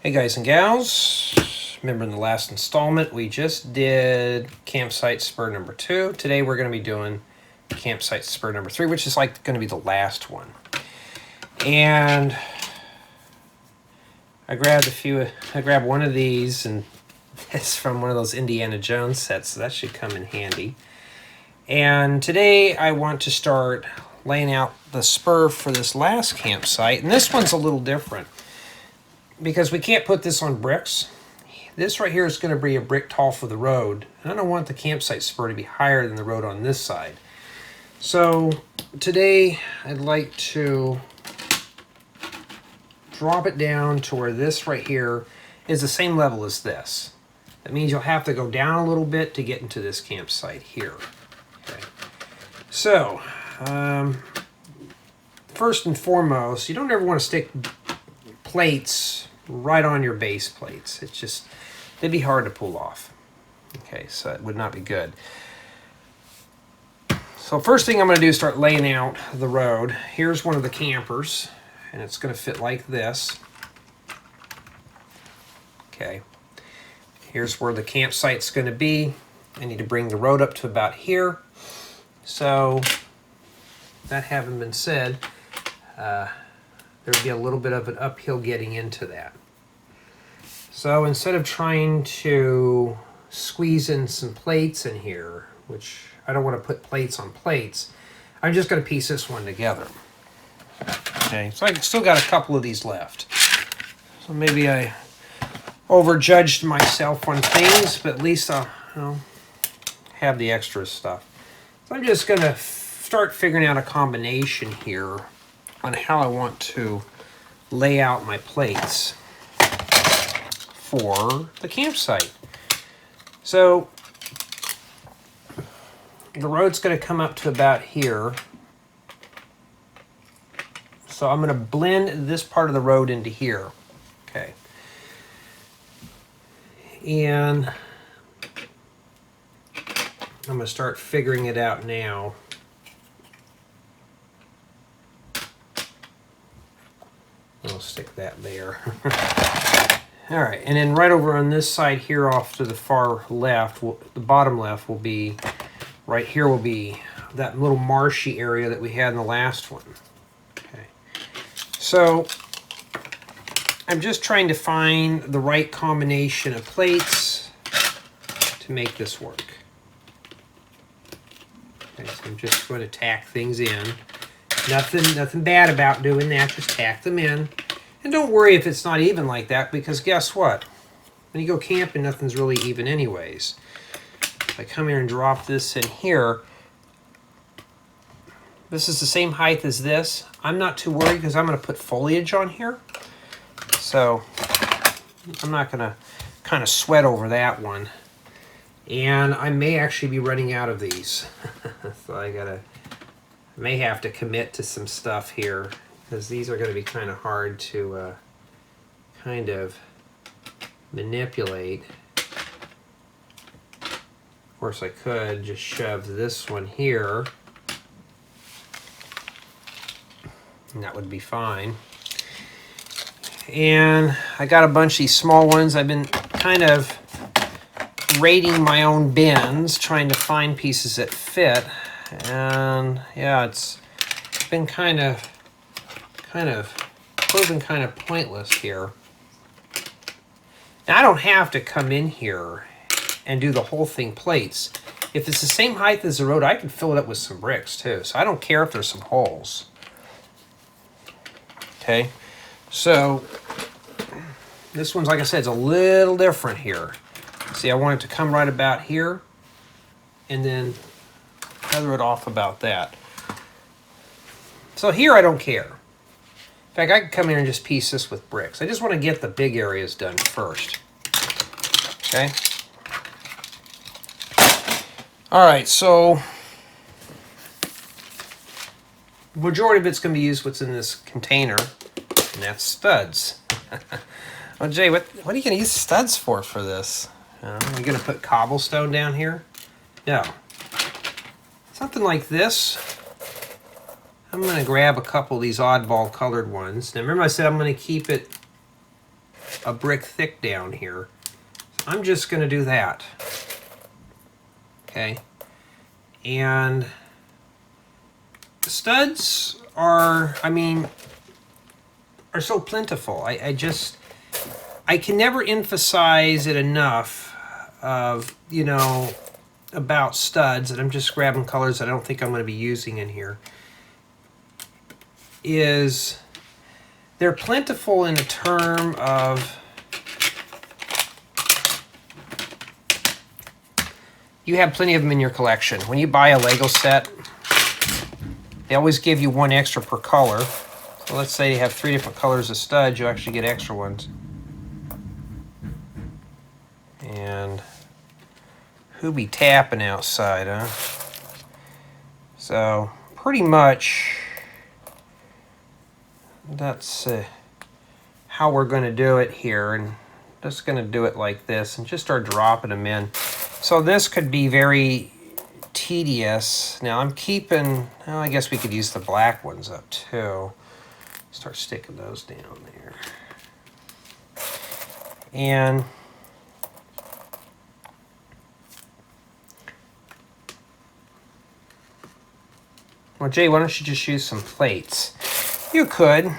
Hey guys and gals, remember in the last installment we just did campsite spur number 2. Today we're going to be doing campsite spur number 3, which is like going to be the last one. And I grabbed one of these, and it's from one of those Indiana Jones sets, so that should come in handy. And today I want to start laying out the spur for this last campsite, and this one's a little different because we can't put this on bricks. This right here is going to be a brick tall for the road. And I don't want the campsite spur to be higher than the road on this side. So today I'd like to drop it down to where this right here is the same level as this. That means you'll have to go down a little bit to get into this campsite here. Okay. So first and foremost, you don't ever want to stick plates right on your base plates. They'd be hard to pull off. Okay, so it would not be good. So first thing I'm going to do is start laying out the road. Here's one of the campers, and it's going to fit like this. Okay, here's where the campsite's going to be. I need to bring the road up to about here. So that having been said, there would be a little bit of an uphill getting into that. So instead of trying to squeeze in some plates in here, which I don't want to put plates on plates, I'm just going to piece this one together. Okay, so I still got a couple of these left. So maybe I overjudged myself on things, but at least I'll have the extra stuff. So I'm just going to start figuring out a combination here on how I want to lay out my plates for the campsite. So the road's going to come up to about here. So I'm going to blend this part of the road into here. Okay. And I'm going to start figuring it out now. I'll stick that there. All right, and then right over on this side here off to the far left, the bottom left will be, right here will be that little marshy area that we had in the last one. Okay, so I'm just trying to find the right combination of plates to make this work. Okay, so I'm just going to tack things in. Nothing bad about doing that, just tack them in. And don't worry if it's not even like that, because guess what? When you go camping, nothing's really even anyways. If I come here and drop this in here, this is the same height as this. I'm not too worried because I'm going to put foliage on here. So I'm not going to kind of sweat over that one. And I may actually be running out of these. So I may have to commit to some stuff here, because these are going to be kind of hard to kind of manipulate. Of course, I could just shove this one here, and that would be fine. And I got a bunch of these small ones. I've been kind of raiding my own bins, trying to find pieces that fit. And yeah, it's been kind of proven kind of pointless here. Now, I don't have to come in here and do the whole thing plates. If it's the same height as the road, I can fill it up with some bricks too. So I don't care if there's some holes. Okay, so this one's, like I said, it's a little different here. See, I want it to come right about here and then feather it off about that. So here I don't care. In fact, I can come in and just piece this with bricks. I just want to get the big areas done first. Okay? All right, so the majority of it's going to be used what's in this container, and that's studs. Oh, Jay, what are you going to use studs for this? Are you going to put cobblestone down here? No. Something like this. I'm going to grab a couple of these oddball colored ones. Now remember I said I'm going to keep it a brick thick down here. So I'm just going to do that. Okay. And the studs are, I mean, are so plentiful. I can never emphasize it enough of, you know, about studs, and I'm just grabbing colors that I don't think I'm going to be using in here, is they're plentiful in a term of you have plenty of them in your collection. When you buy a Lego set, they always give you one extra per color. So let's say you have 3 different colors of studs, you actually get extra ones. And who be tapping outside, huh? So pretty much that's how we're going to do it here. And just going to do it like this and just start dropping them in. So this could be very tedious. Now I'm keeping, well, I guess we could use the black ones up too. Start sticking those down there. And well, Jay, why don't you just use some plates? You could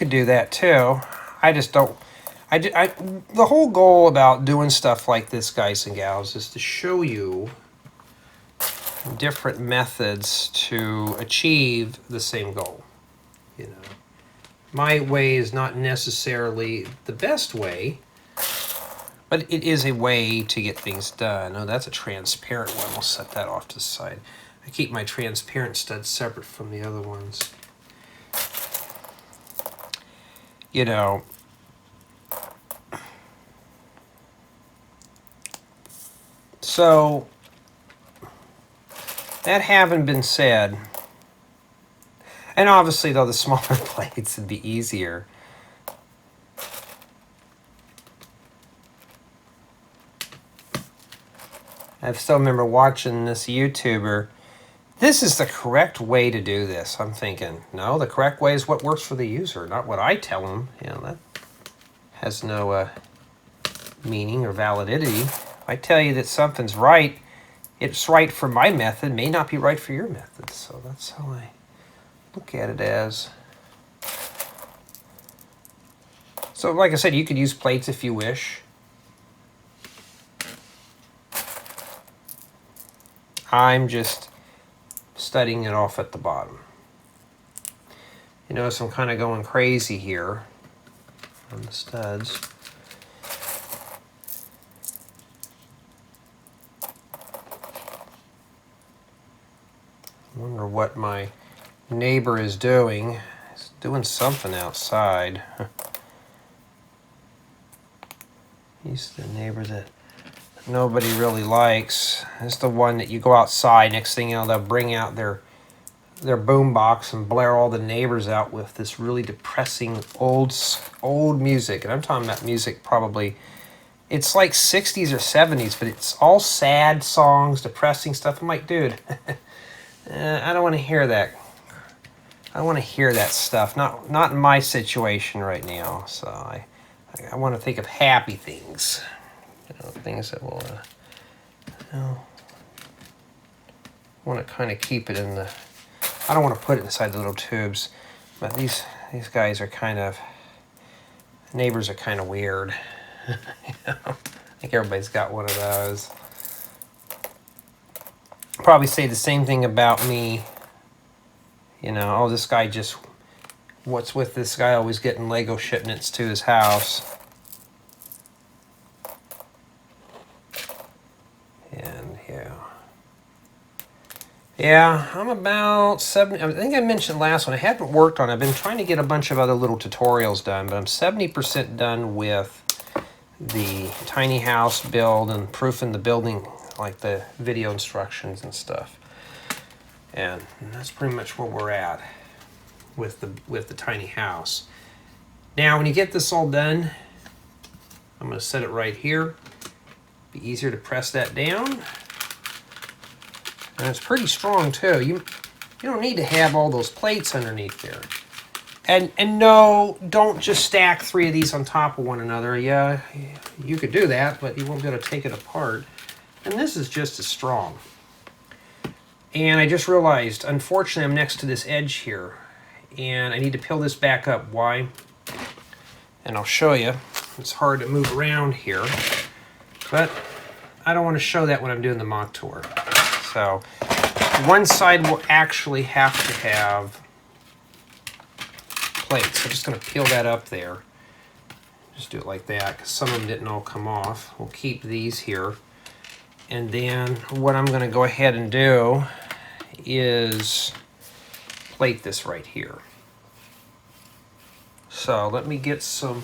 do that too. I just don't. The whole goal about doing stuff like this, guys and gals, is to show you different methods to achieve the same goal. You know, my way is not necessarily the best way, but it is a way to get things done. Oh, that's a transparent one. We'll set that off to the side. I keep my transparent studs separate from the other ones. You know, so that having been said, and obviously though the smaller plates would be easier. I still remember watching this YouTuber. This is the correct way to do this. I'm thinking, no, the correct way is what works for the user, not what I tell them. You know, that has no meaning or validity. If I tell you that something's right, it's right for my method, may not be right for your method. So that's how I look at it as. So like I said, you could use plates if you wish. I'm just studying it off at the bottom. You notice I'm kind of going crazy here on the studs. I wonder what my neighbor is doing. He's doing something outside. He's the neighbor that nobody really likes. It's the one that you go outside, next thing you know, they'll bring out their boom box and blare all the neighbors out with this really depressing old music. And I'm talking about music probably, it's like 60s or 70s, but it's all sad songs, depressing stuff. I'm like, dude, I don't want to hear that. I want to hear that stuff. Not in my situation right now. So I want to think of happy things. You know, things that will, you know, want to kind of keep it in the, I don't want to put it inside the little tubes, but these guys are kind of, neighbors are kind of weird. You know, I think everybody's got one of those. Probably say the same thing about me. You know, oh, this guy just, what's with this guy always getting Lego shipments to his house? And yeah, I'm about 70. I think I mentioned last one. I haven't worked on it. I've been trying to get a bunch of other little tutorials done, but I'm 70% done with the tiny house build and proofing the building, like the video instructions and stuff. And that's pretty much where we're at with the tiny house. Now, when you get this all done, I'm going to set it right here. Be easier to press that down. And it's pretty strong too. You don't need to have all those plates underneath there. And no, don't just stack 3 of these on top of one another. Yeah, you could do that, but you won't be able to take it apart. And this is just as strong. And I just realized, unfortunately, I'm next to this edge here. And I need to peel this back up. Why? And I'll show you. It's hard to move around here. But I don't want to show that when I'm doing the mock tour. So one side will actually have to have plates. I'm just going to peel that up there. Just do it like that because some of them didn't all come off. We'll keep these here. And then what I'm going to go ahead and do is plate this right here. So let me get some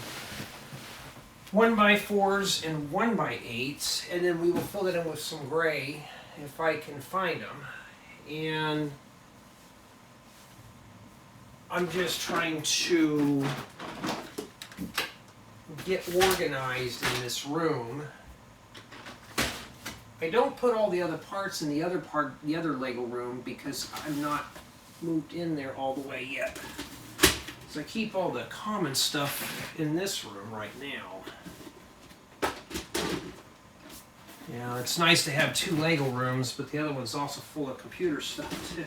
1x4s and 1x8s, and then we will fill that in with some gray if I can find them. And I'm just trying to get organized in this room. I don't put all the other parts in the other Lego room because I'm not moved in there all the way yet. So I keep all the common stuff in this room right now. Yeah, it's nice to have 2 Lego rooms, but the other one's also full of computer stuff too.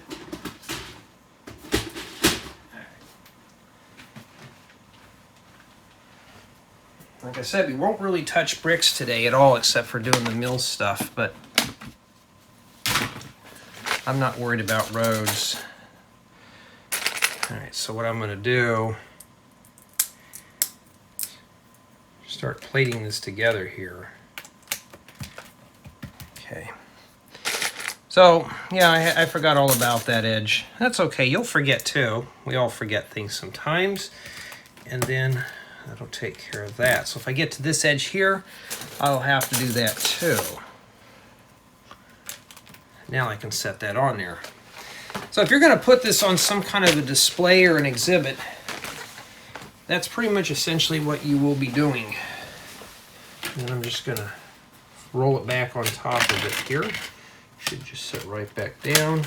Like I said, we won't really touch bricks today at all except for doing the mill stuff, but I'm not worried about roads. Alright, so what I'm going to do, start plating this together here. Okay. So, yeah, I forgot all about that edge. That's okay, you'll forget too. We all forget things sometimes. And then that'll take care of that. So if I get to this edge here, I'll have to do that too. Now I can set that on there. So if you're going to put this on some kind of a display or an exhibit, that's pretty much essentially what you will be doing. And I'm just going to roll it back on top of it here. Should just sit right back down.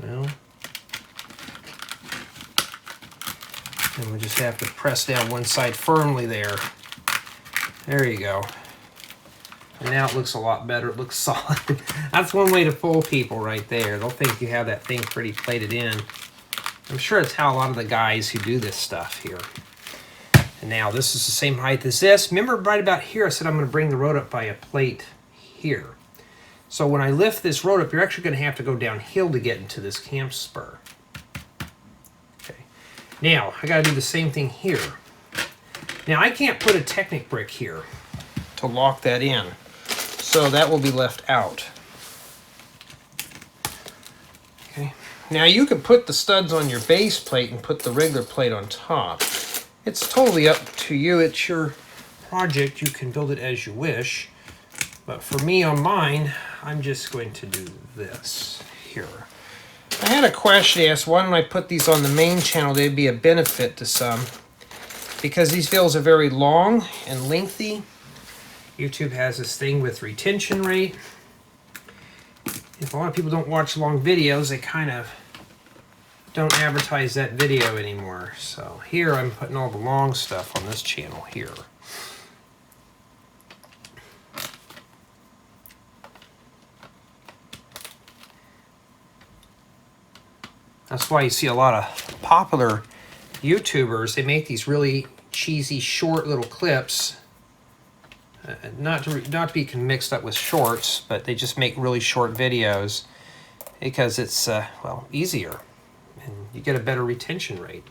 Well, and we just have to press down one side firmly there. There you go. And now it looks a lot better. It looks solid. That's one way to fool people right there. They'll think you have that thing pretty plated in. I'm sure it's how a lot of the guys who do this stuff here. And now this is the same height as this. Remember right about here I said I'm going to bring the road up by a plate here. So when I lift this road up, you're actually going to have to go downhill to get into this camp spur. Okay. Now I got to do the same thing here. Now I can't put a Technic brick here to lock that in. So that will be left out. Okay. Now you can put the studs on your base plate and put the regular plate on top. It's totally up to you. It's your project. You can build it as you wish. But for me on mine, I'm just going to do this here. I had a question asked, why don't I put these on the main channel? They'd be a benefit to some. Because these videos are very long and lengthy. YouTube has this thing with retention rate. If a lot of people don't watch long videos, they kind of don't advertise that video anymore. So here I'm putting all the long stuff on this channel here. That's why you see a lot of popular YouTubers, they make these really cheesy short little clips. Not to be mixed up with shorts, but they just make really short videos because it's, well, easier. And you get a better retention rate.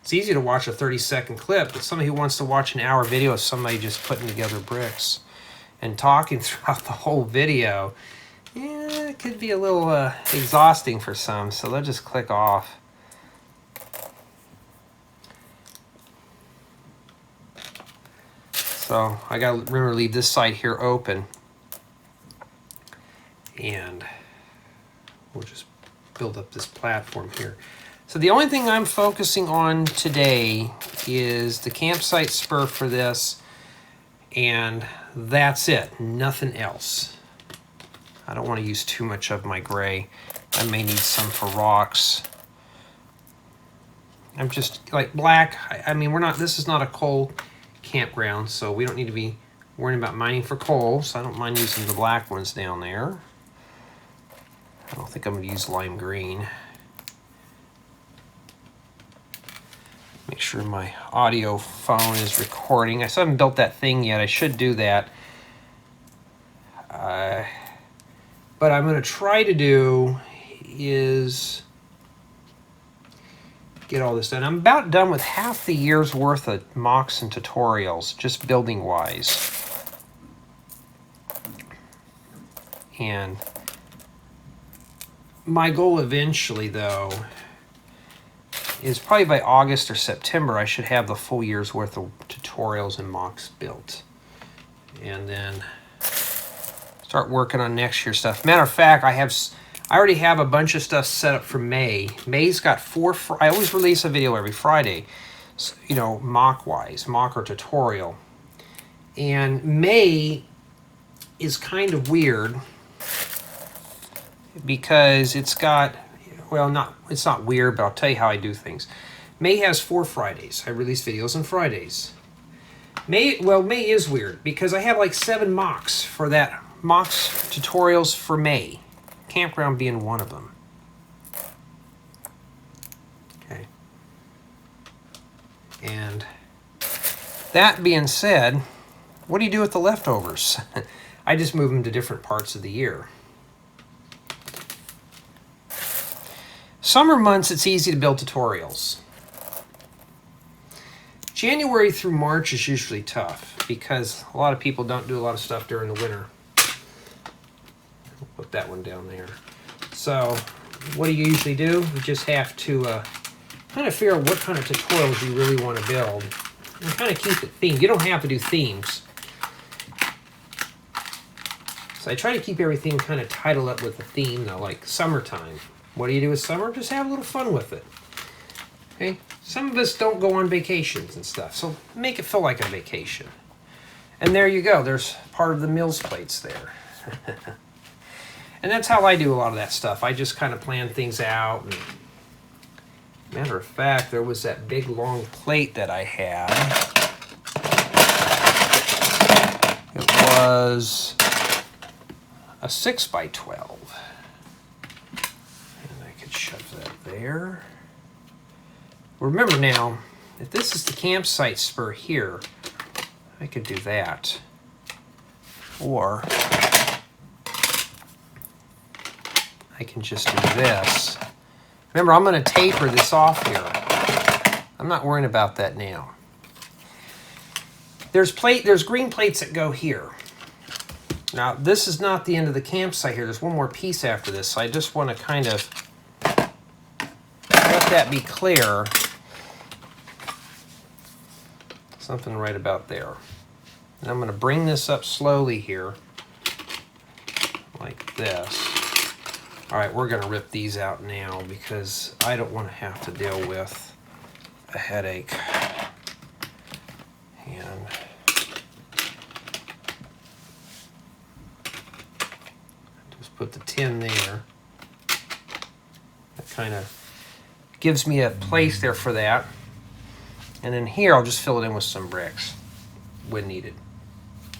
It's easy to watch a 30-second clip, but somebody who wants to watch an hour video of somebody just putting together bricks and talking throughout the whole video, yeah, it could be a little exhausting for some, so they'll just click off. So I got to remember to leave this side here open, and we'll just build up this platform here. So the only thing I'm focusing on today is the campsite spur for this, and that's it, nothing else. I don't want to use too much of my gray. I may need some for rocks. I'm just like black. I mean, this is not a coal campground, so we don't need to be worrying about mining for coal, so I don't mind using the black ones down there. I don't think I'm going to use lime green. Make sure my audio phone is recording. I still haven't built that thing yet. I should do that. But I'm going to try to do is get all this done. I'm about done with half the year's worth of MOCs and tutorials, just building wise. And my goal eventually, though, is probably by August or September, I should have the full year's worth of tutorials and MOCs built. And then start working on next year's stuff. Matter of fact, I already have a bunch of stuff set up for May. May's got I always release a video every Friday, you know, MOC-wise, MOC or tutorial. And May is kind of weird because it's got, well, it's not weird, but I'll tell you how I do things. May has 4 Fridays. I release videos on Fridays. May is weird because I have like 7 MOCs for that. MOCs tutorials for May. Campground being one of them. Okay. And that being said, what do you do with the leftovers? I just move them to different parts of the year. Summer months, it's easy to build tutorials. January through March is usually tough because a lot of people don't do a lot of stuff during the winter. Put that one down there. So what do you usually do? You just have to kind of figure out what kind of tutorials you really want to build and kind of keep it themed. You don't have to do themes. So I try to keep everything kind of titled up with a theme, though, like summertime. What do you do with summer? Just have a little fun with it. Okay? Some of us don't go on vacations and stuff, so make it feel like a vacation. And there you go. There's part of the meals plates there. And that's how I do a lot of that stuff. I just kind of plan things out. And matter of fact, there was that big long plate that I had. It was a 6x12. And I could shove that there. Remember now, if this is the campsite spur here, I could do that. Or I can just do this. Remember, I'm going to taper this off here. I'm not worrying about that now. There's green plates that go here. Now, this is not the end of the campsite here. There's one more piece after this, so I just want to kind of let that be clear. Something right about there. And I'm going to bring this up slowly here, like this. All right, we're going to rip these out now because I don't want to have to deal with a headache. And just put the tin there. That kind of gives me a place there for that. And then here, I'll just fill it in with some bricks when needed.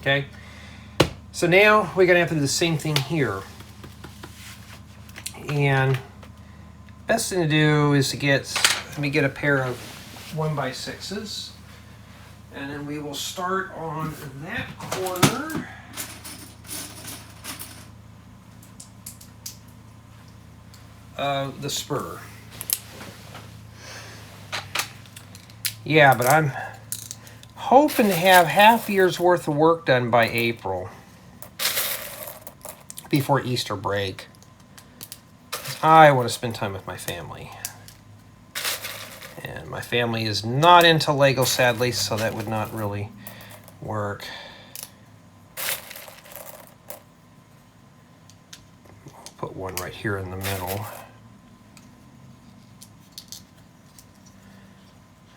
Okay? So now we're going to have to do the same thing here. And best thing to do is to let me get a pair of 1x6s. And then we will start on that corner. Of the spur. Yeah, but I'm hoping to have half a year's worth of work done by April. Before Easter break. I want to spend time with my family. And my family is not into Lego, sadly, so that would not really work. Put one right here in the middle.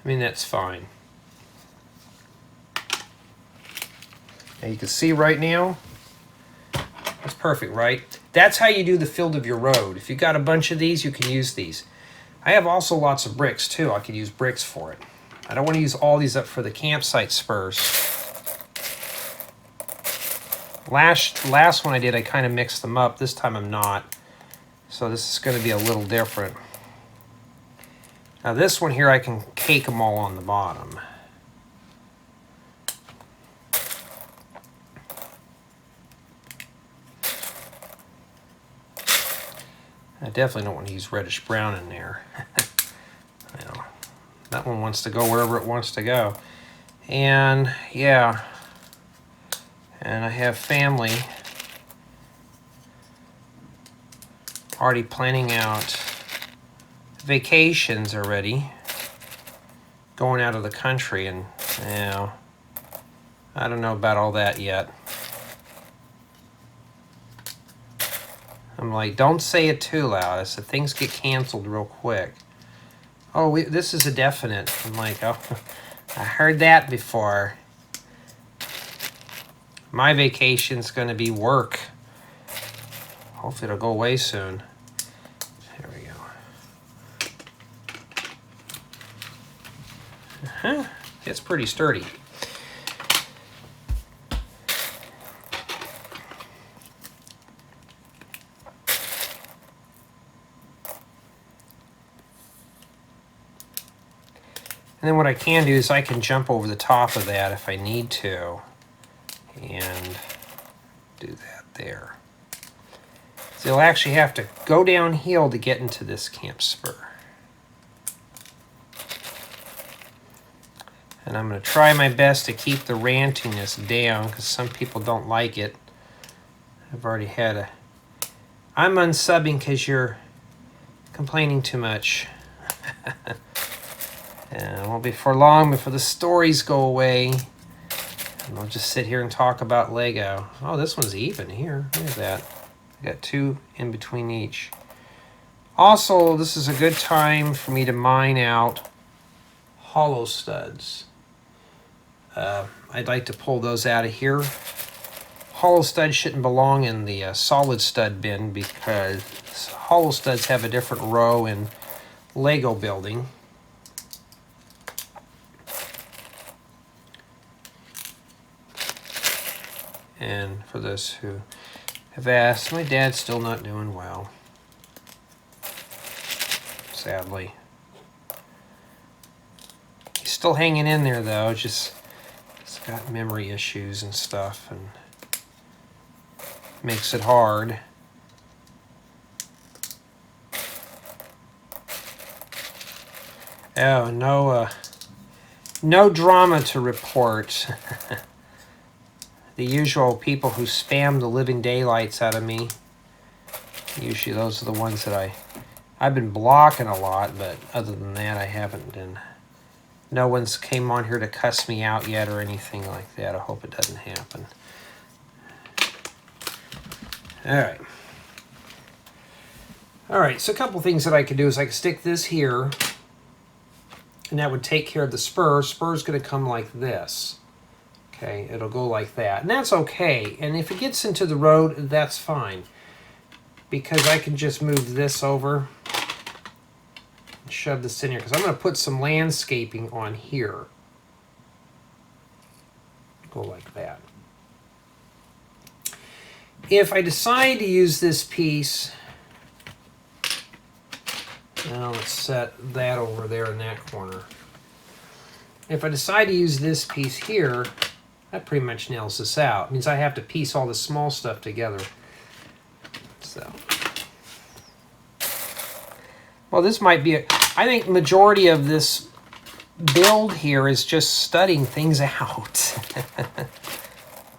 I mean, that's fine. Now you can see right now, that's perfect, right? That's how you do the field of your road. If you've got a bunch of these, you can use these. I have also lots of bricks too. I could use bricks for it. I don't want to use all these up for the campsite spurs. Last one I did, I kind of mixed them up. This time I'm not. So this is going to be a little different. Now this one here, I can cake them all on the bottom. I definitely don't want to use reddish brown in there. You know, that one wants to go wherever it wants to go. And yeah, and I have family already planning out vacations already, going out of the country, and you know, I don't know about all that yet. I'm like, don't say it too loud. I said things get canceled real quick. Oh, this is a definite. I'm like, oh, I heard that before. My vacation's going to be work. Hopefully it'll go away soon. There we go. It's pretty sturdy. And then what I can do is I can jump over the top of that if I need to and do that there. So you'll actually have to go downhill to get into this camp spur. And I'm going to try my best to keep the rantiness down because some people don't like it. I've already had a... I'm unsubbing because you're complaining too much. And it won't be for long before the stories go away. And I'll just sit here and talk about Lego. Oh, this one's even here. Look at that. I got two in between each. Also, this is a good time for me to mine out hollow studs. I'd like to pull those out of here. Hollow studs shouldn't belong in the solid stud bin because hollow studs have a different row in Lego building. And for those who have asked, my dad's still not doing well, sadly. He's still hanging in there though, just he's got memory issues and stuff and makes it hard. Oh, no drama to report. The usual people who spam the living daylights out of me. Usually those are the ones that I've been blocking a lot, but other than that I haven't been. No one's came on here to cuss me out yet or anything like that. I hope it doesn't happen. Alright. Alright, so a couple things that I could do is I could stick this here, and that would take care of the spur. Spur's going to come like this. Okay, it'll go like that. And that's okay. And if it gets into the road, that's fine. Because I can just move this over and shove this in here. Because I'm going to put some landscaping on here. Go like that. If I decide to use this piece, now let's set that over there in that corner. If I decide to use this piece here, that pretty much nails this out. It means I have to piece all the small stuff together. So, well, this might be I think majority of this build here is just studying things out.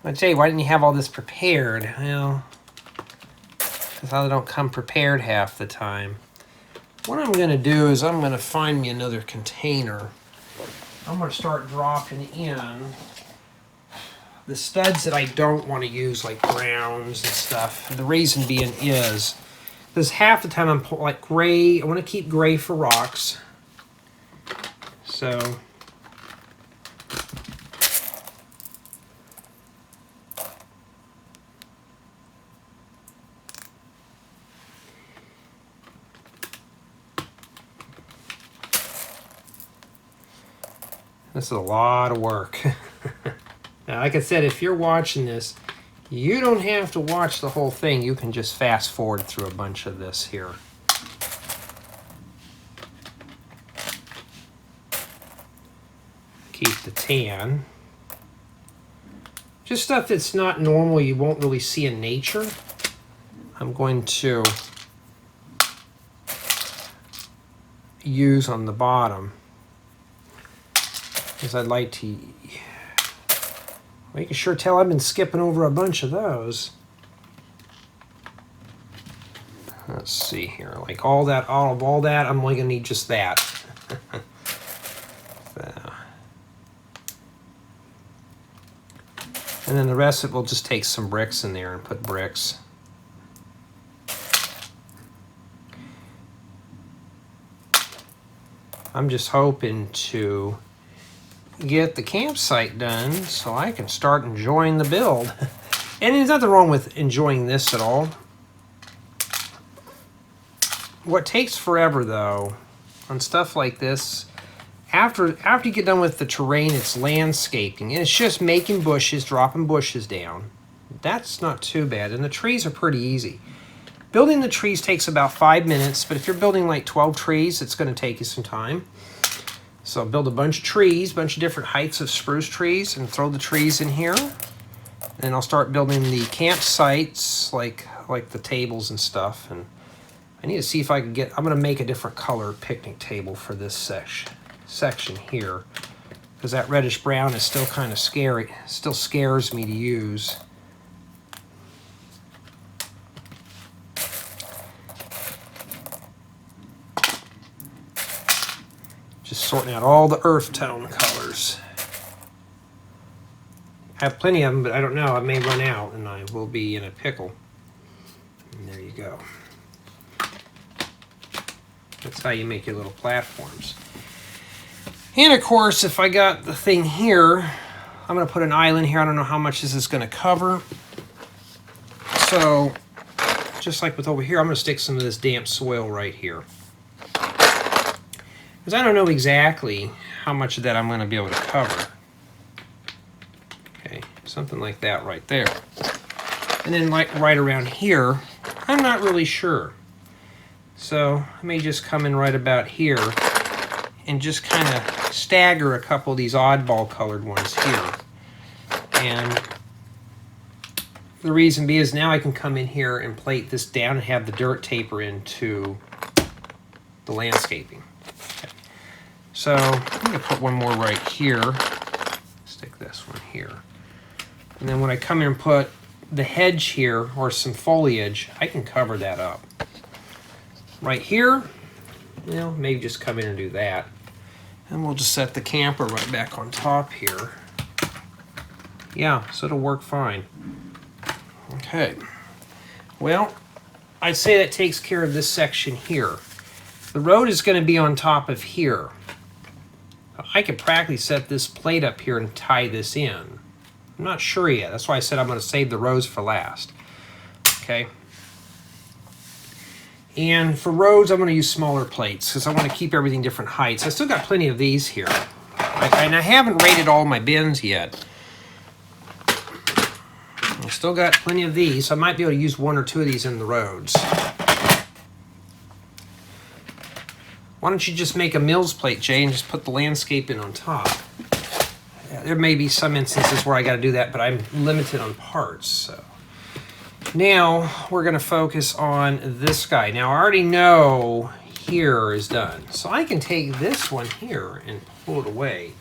But Jay, why didn't you have all this prepared? Well, because I don't come prepared half the time. What I'm going to do is I'm going to find me another container. I'm going to start dropping in the studs that I don't want to use, like browns and stuff. And the reason being is because half the time I'm like gray. I want to keep gray for rocks. So This is a lot of work. Now, like I said, if you're watching this, you don't have to watch the whole thing. You can just fast forward through a bunch of this here. Keep the tan. Just stuff that's not normal, you won't really see in nature. I'm going to use on the bottom, because I'd like to, well, you can sure tell I've been skipping over a bunch of those. Let's see here, like all that, all that, I'm only gonna need just that. And then the rest of it, we'll just take some bricks in there and put bricks. I'm just hoping to get the campsite done so I can start enjoying the build. And there's nothing wrong with enjoying this at all. What takes forever though, on stuff like this, after you get done with the terrain, it's landscaping. And it's just making bushes, dropping bushes down. That's not too bad. And the trees are pretty easy. Building the trees takes about 5 minutes, but if you're building like 12 trees, it's going to take you some time. So build a bunch of trees, bunch of different heights of spruce trees, and throw the trees in here. And I'll start building the campsites, like the tables and stuff. And I need to see if I can get, I'm going to make a different color picnic table for this section here, because that reddish brown is still kind of scary, still scares me to use. Just sorting out all the earth tone colors. I have plenty of them, but I don't know, I may run out and I will be in a pickle. And there you go. That's how you make your little platforms. And of course, if I got the thing here, I'm going to put an island here. I don't know how much this is going to cover. So, just like with over here, I'm going to stick some of this damp soil right here. Because I don't know exactly how much of that I'm going to be able to cover. Okay, something like that right there. And then like right around here, I'm not really sure. So, I may just come in right about here and just kind of stagger a couple of these oddball colored ones here. And the reason being is now I can come in here and plate this down and have the dirt taper into the landscaping. Okay. So I'm going to put one more right here. Stick this one here. And then when I come in and put the hedge here or some foliage, I can cover that up. Right here, you know, maybe just come in and do that. And we'll just set the camper right back on top here. Yeah, so it'll work fine. Okay. Well, I'd say that takes care of this section here. The road is going to be on top of here. I could practically set this plate up here and tie this in. I'm not sure yet. That's why I said I'm going to save the roads for last. Okay. And for roads, I'm going to use smaller plates because I want to keep everything different heights. I still got plenty of these here. And I haven't rated all my bins yet. I still got plenty of these, so I might be able to use 1 or 2 of these in the roads. Why don't you just make a Mills plate, Jay, and just put the landscape in on top? Yeah, there may be some instances where I got to do that, but I'm limited on parts, so. Now, we're going to focus on this guy. Now, I already know here is done. So I can take this one here and pull it away.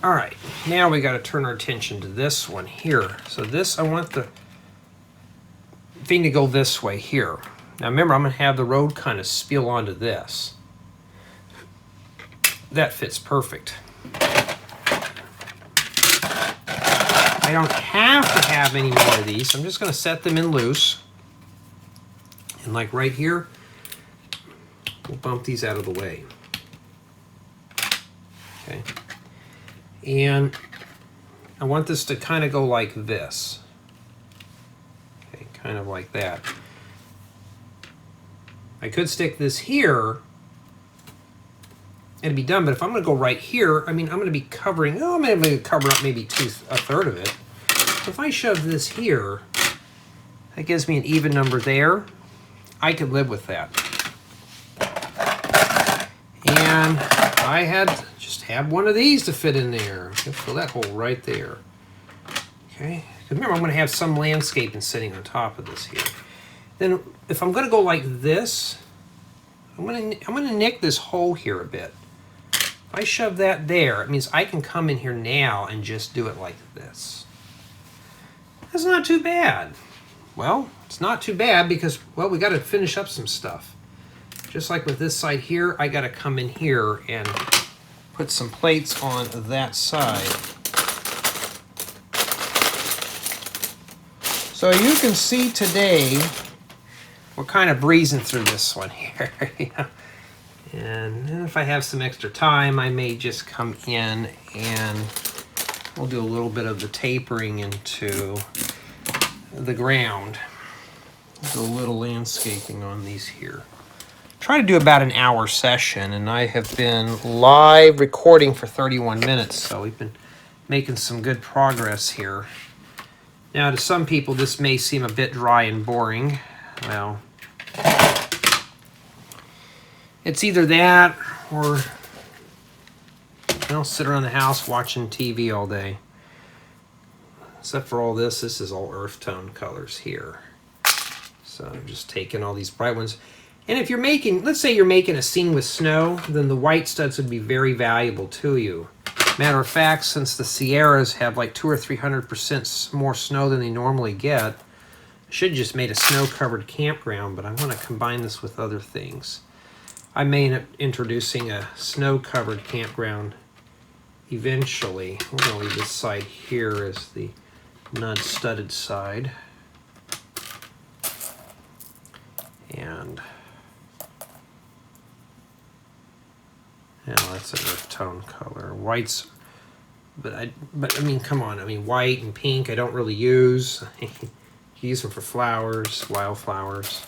All right, now we got to turn our attention to this one here. So this, I want the thing to go this way here. Now remember, I'm going to have the road kind of spill onto this. That fits perfect. I don't have to have any more of these. I'm just going to set them in loose. And like right here, we'll bump these out of the way. Okay. And I want this to kind of go like this. Okay, kind of like that. I could stick this here it'll be done. But if I'm going to go right here, I mean, I'm going to be covering, I'm going to cover up maybe a third of it. So if I shove this here, that gives me an even number there. I could live with that. And I just had one of these to fit in there. Fill that hole right there. Okay. Remember, I'm going to have some landscaping sitting on top of this here. Then, if I'm going to go like this, I'm going to nick this hole here a bit. If I shove that there, it means I can come in here now and just do it like this. That's not too bad. Well, it's not too bad because, well, we got to finish up some stuff. Just like with this side here, I got to come in here and put some plates on that side. So you can see today, we're kind of breezing through this one here. And if I have some extra time, I may just come in and we'll do a little bit of the tapering into the ground. Do a little landscaping on these here. Try to do about an hour session, and I have been live recording for 31 minutes, so we've been making some good progress here. Now, to some people, this may seem a bit dry and boring. Well, it's either that or I'll sit around the house watching TV all day. Except for all this is all earth tone colors here. So I'm just taking all these bright ones. And if you're making, let's say you're making a scene with snow, then the white studs would be very valuable to you. Matter of fact, since the Sierras have like 200 or 300% more snow than they normally get, I should have just made a snow-covered campground, but I want to combine this with other things. I may end up introducing a snow-covered campground eventually. We're going to leave this side here as the non-studded side. And that's an earth tone color. Whites, but I mean, come on. I mean, white and pink I don't really use. Use them for flowers, wildflowers.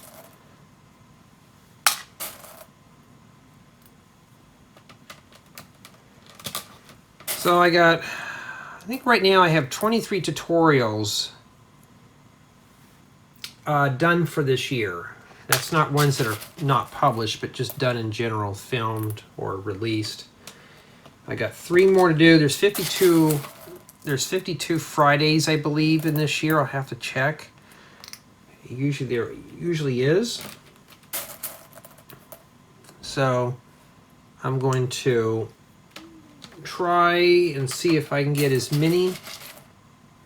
So I think right now I have 23 tutorials done for this year. That's not ones that are not published, but just done in general, filmed or released. I got 3 more to do. There's 52 Fridays, I believe, in this year. I'll have to check. Usually there usually is. So I'm going to try and see if I can get as many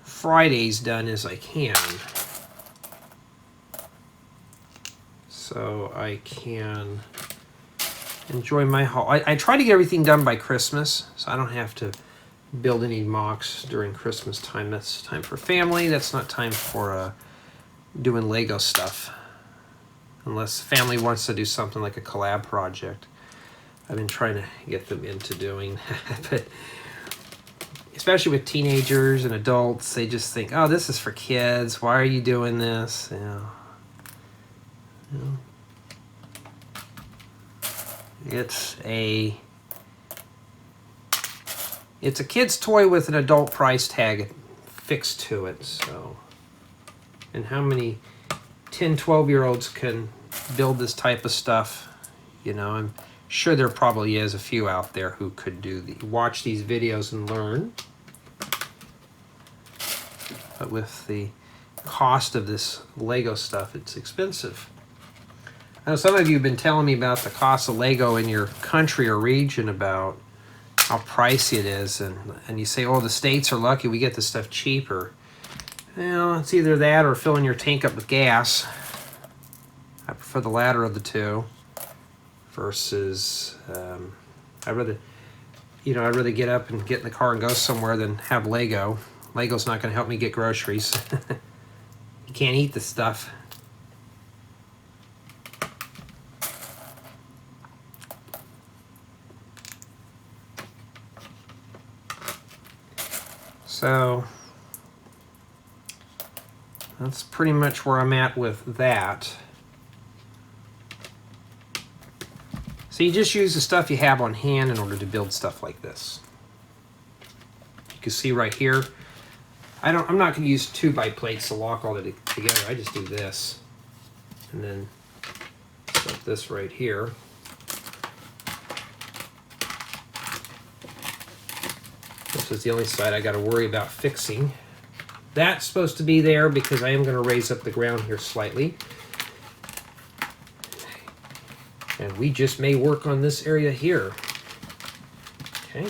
Fridays done as I can. So I can enjoy my haul. I try to get everything done by Christmas, so I don't have to build any MOCs during Christmas time. That's time for family. That's not time for doing Lego stuff. Unless family wants to do something like a collab project. I've been trying to get them into doing that. But especially with teenagers and adults, they just think, oh, this is for kids. Why are you doing this? You know. It's a kid's toy with an adult price tag fixed to it. So, and how many 10, 12-year-olds can build this type of stuff? You know, I'm sure there probably is a few out there who could watch these videos and learn. But with the cost of this Lego stuff, it's expensive. I know some of you have been telling me about the cost of Lego in your country or region, about how pricey it is, and you say, oh, the States are lucky, we get this stuff cheaper. Well, it's either that or filling your tank up with gas. I prefer the latter of the two. Versus, I'd rather get up and get in the car and go somewhere than have Lego. Lego's not going to help me get groceries. You can't eat this stuff. So that's pretty much where I'm at with that. So you just use the stuff you have on hand in order to build stuff like this. You can see right here, I'm not going to use 2x plates to lock all it together. I just do this. And then put this right here. This is the only side I got to worry about fixing. That's supposed to be there because I am going to raise up the ground here slightly. And we just may work on this area here. Okay.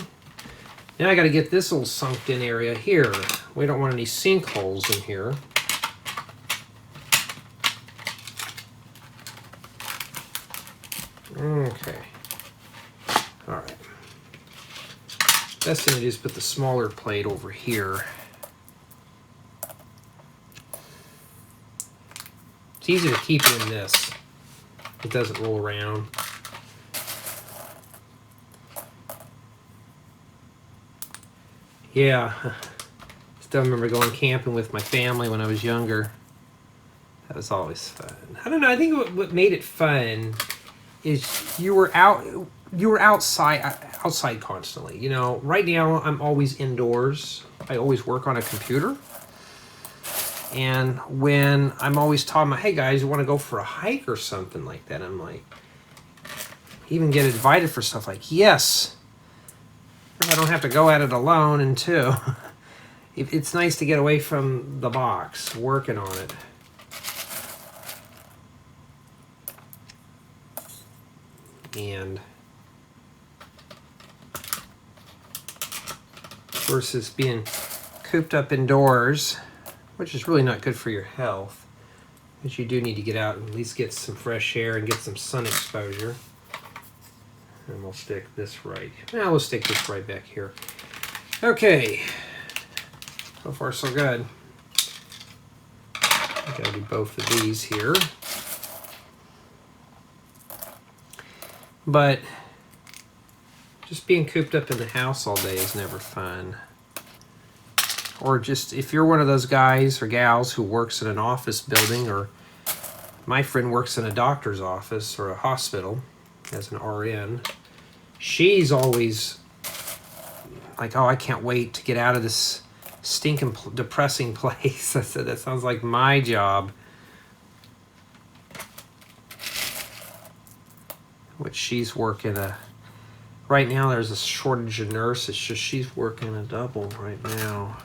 Now I got to get this little sunk in area here. We don't want any sinkholes in here. Okay. All right. Best thing to do is put the smaller plate over here. It's easy to keep in this. It doesn't roll around. Yeah, still remember going camping with my family when I was younger. That was always fun. I don't know, I think what made it fun is you were outside constantly. You know, right now I'm always indoors. I always work on a computer. And when I'm always talking about, hey guys, you want to go for a hike or something like that, I'm like, even get invited for stuff like, yes. I don't have to go at it alone, and two, it's nice to get away from the box, working on it. And versus being cooped up indoors, which is really not good for your health, but you do need to get out and at least get some fresh air and get some sun exposure. And we'll stick this right. Now we'll stick this right back here. Okay. So far so good. I gotta do both of these here. But just being cooped up in the house all day is never fun. Or just if you're one of those guys or gals who works in an office building, or my friend works in a doctor's office or a hospital as an RN, she's always like, oh, I can't wait to get out of this stinking, depressing place. I said, that sounds like my job. Which she's working right now there's a shortage of nurses. It's just she's working a double right now.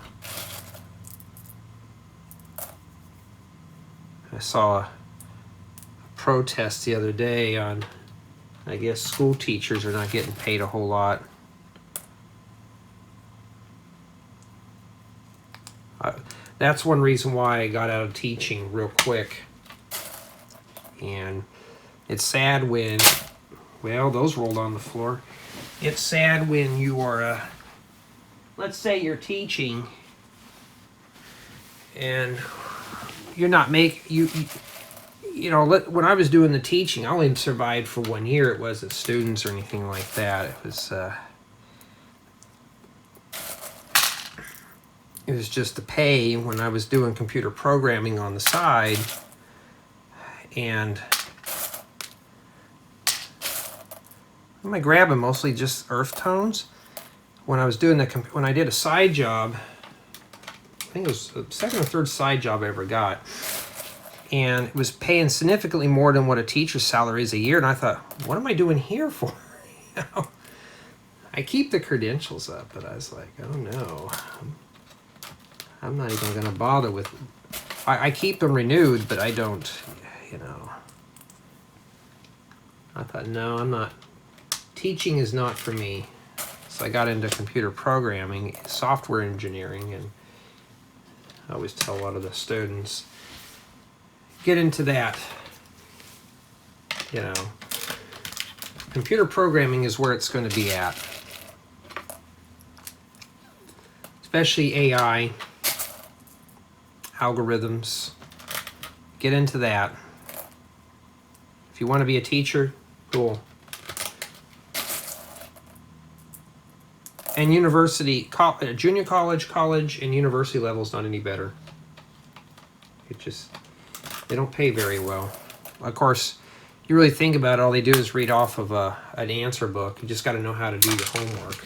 I saw a protest the other day on, I guess school teachers are not getting paid a whole lot. That's one reason why I got out of teaching real quick. And it's sad when, well, those rolled on the floor. It's sad when you are, let's say you're teaching and you're not you know, when I was doing the teaching, I only survived for 1 year. It wasn't students or anything like that. It was just the pay when I was doing computer programming on the side. And what am I grabbing? Mostly just earth tones. When I was doing when I did a side job, I think it was the second or third side job I ever got. And it was paying significantly more than what a teacher's salary is a year. And I thought, what am I doing here for? You know, I keep the credentials up, but I was like, oh no, I'm not even going to bother with. I keep them renewed, but I don't. You know, I thought, no, I'm not. Teaching is not for me. So I got into computer programming, software engineering, and I always tell a lot of the students, get into that. You know, computer programming is where it's going to be at. Especially AI, algorithms. Get into that. If you want to be a teacher, cool. And university, junior college, college, and university level is not any better. It just, they don't pay very well. Of course, you really think about it, all they do is read off of an answer book. You just got to know how to do your homework.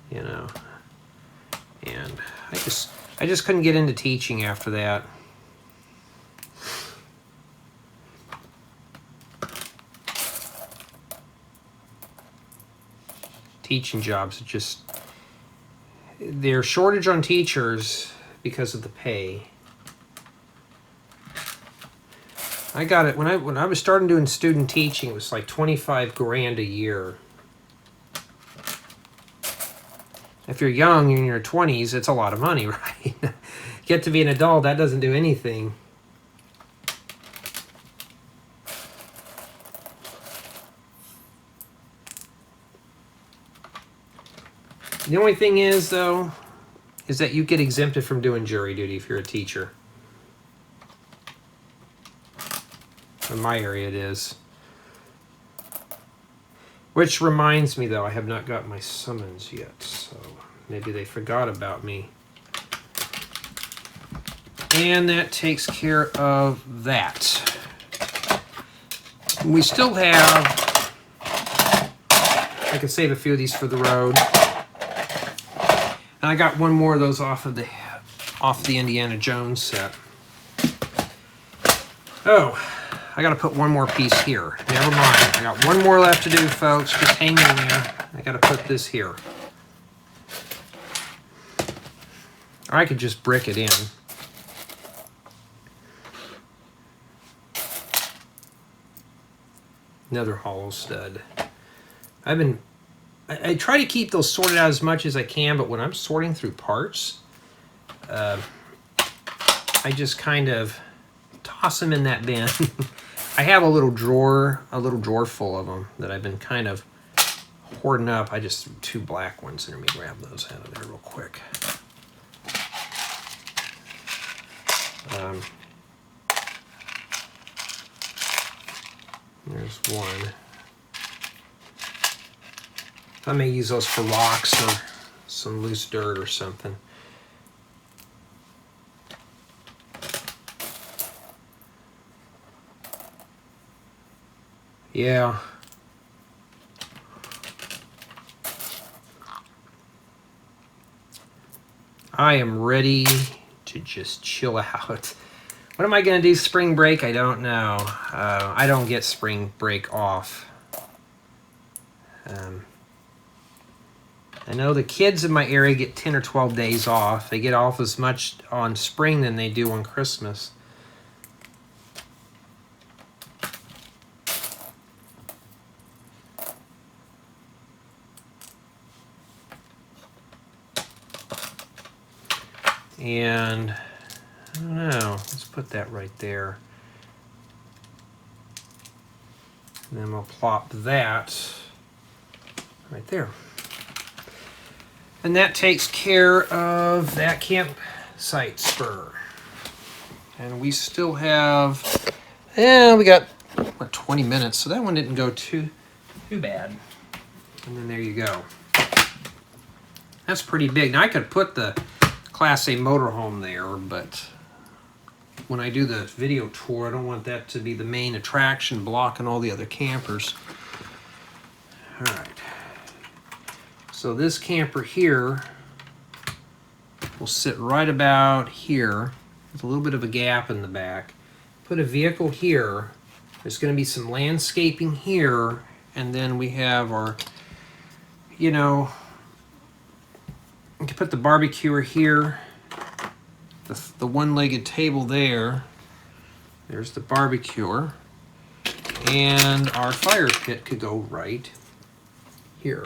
You know, and I just couldn't get into teaching after that. Teaching jobs, there's shortage on teachers because of the pay. I got it when I was starting doing student teaching. It was like 25 grand a year. If you're young, in your 20s, it's a lot of money, right? Get to be an adult, that doesn't do anything. The only thing is, though, is that you get exempted from doing jury duty if you're a teacher. In my area, it is. Which reminds me, though, I have not got my summons yet, so maybe they forgot about me. And that takes care of that. We still have, I can save a few of these for the road. And I got one more of those off the Indiana Jones set. Oh, I got to put one more piece here. Never mind. I got one more left to do, folks. Just hang in there. I got to put this here. Or I could just brick it in. Another hollow stud. I try to keep those sorted out as much as I can, but when I'm sorting through parts, I just kind of toss them in that bin. I have a little drawer full of them that I've been kind of hoarding up. I just threw 2 black ones in. Let me grab those out of there real quick. There's one. I may use those for rocks or some loose dirt or something. Yeah. I am ready to just chill out. What am I going to do spring break? I don't know. I don't get spring break off. I know the kids in my area get 10 or 12 days off. They get off as much on spring than they do on Christmas. And I don't know, let's put that right there. And then we'll plop that right there. And that takes care of that campsite spur. And we still have, we got, what, 20 minutes, so that one didn't go too bad. And then there you go. That's pretty big. Now I could put the Class A motorhome there, but when I do the video tour, I don't want that to be the main attraction blocking all the other campers. All right. So this camper here will sit right about here with a little bit of a gap in the back. Put a vehicle here. There's going to be some landscaping here, and then we have our, you know, we can put the barbecuer here, the one-legged table there. There's the barbecuer, and our fire pit could go right here.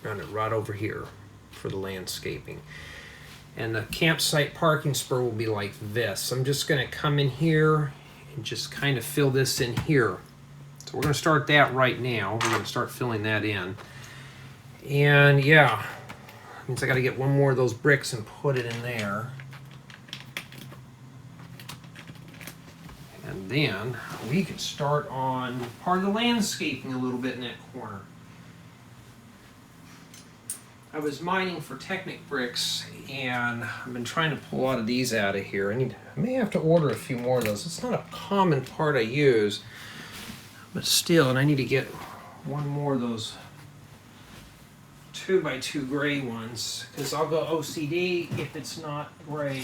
Run it right over here for the landscaping. And the campsite parking spur will be like this. I'm just going to come in here and just kind of fill this in here. So we're going to start that right now. We're going to start filling that in. And yeah, means I got to get one more of those bricks and put it in there. And then we can start on part of the landscaping a little bit in that corner. I was mining for Technic bricks, and I've been trying to pull a lot of these out of here. I may have to order a few more of those. It's not a common part I use, but still, and I need to get one more of those 2x2 gray ones, because I'll go OCD if it's not gray.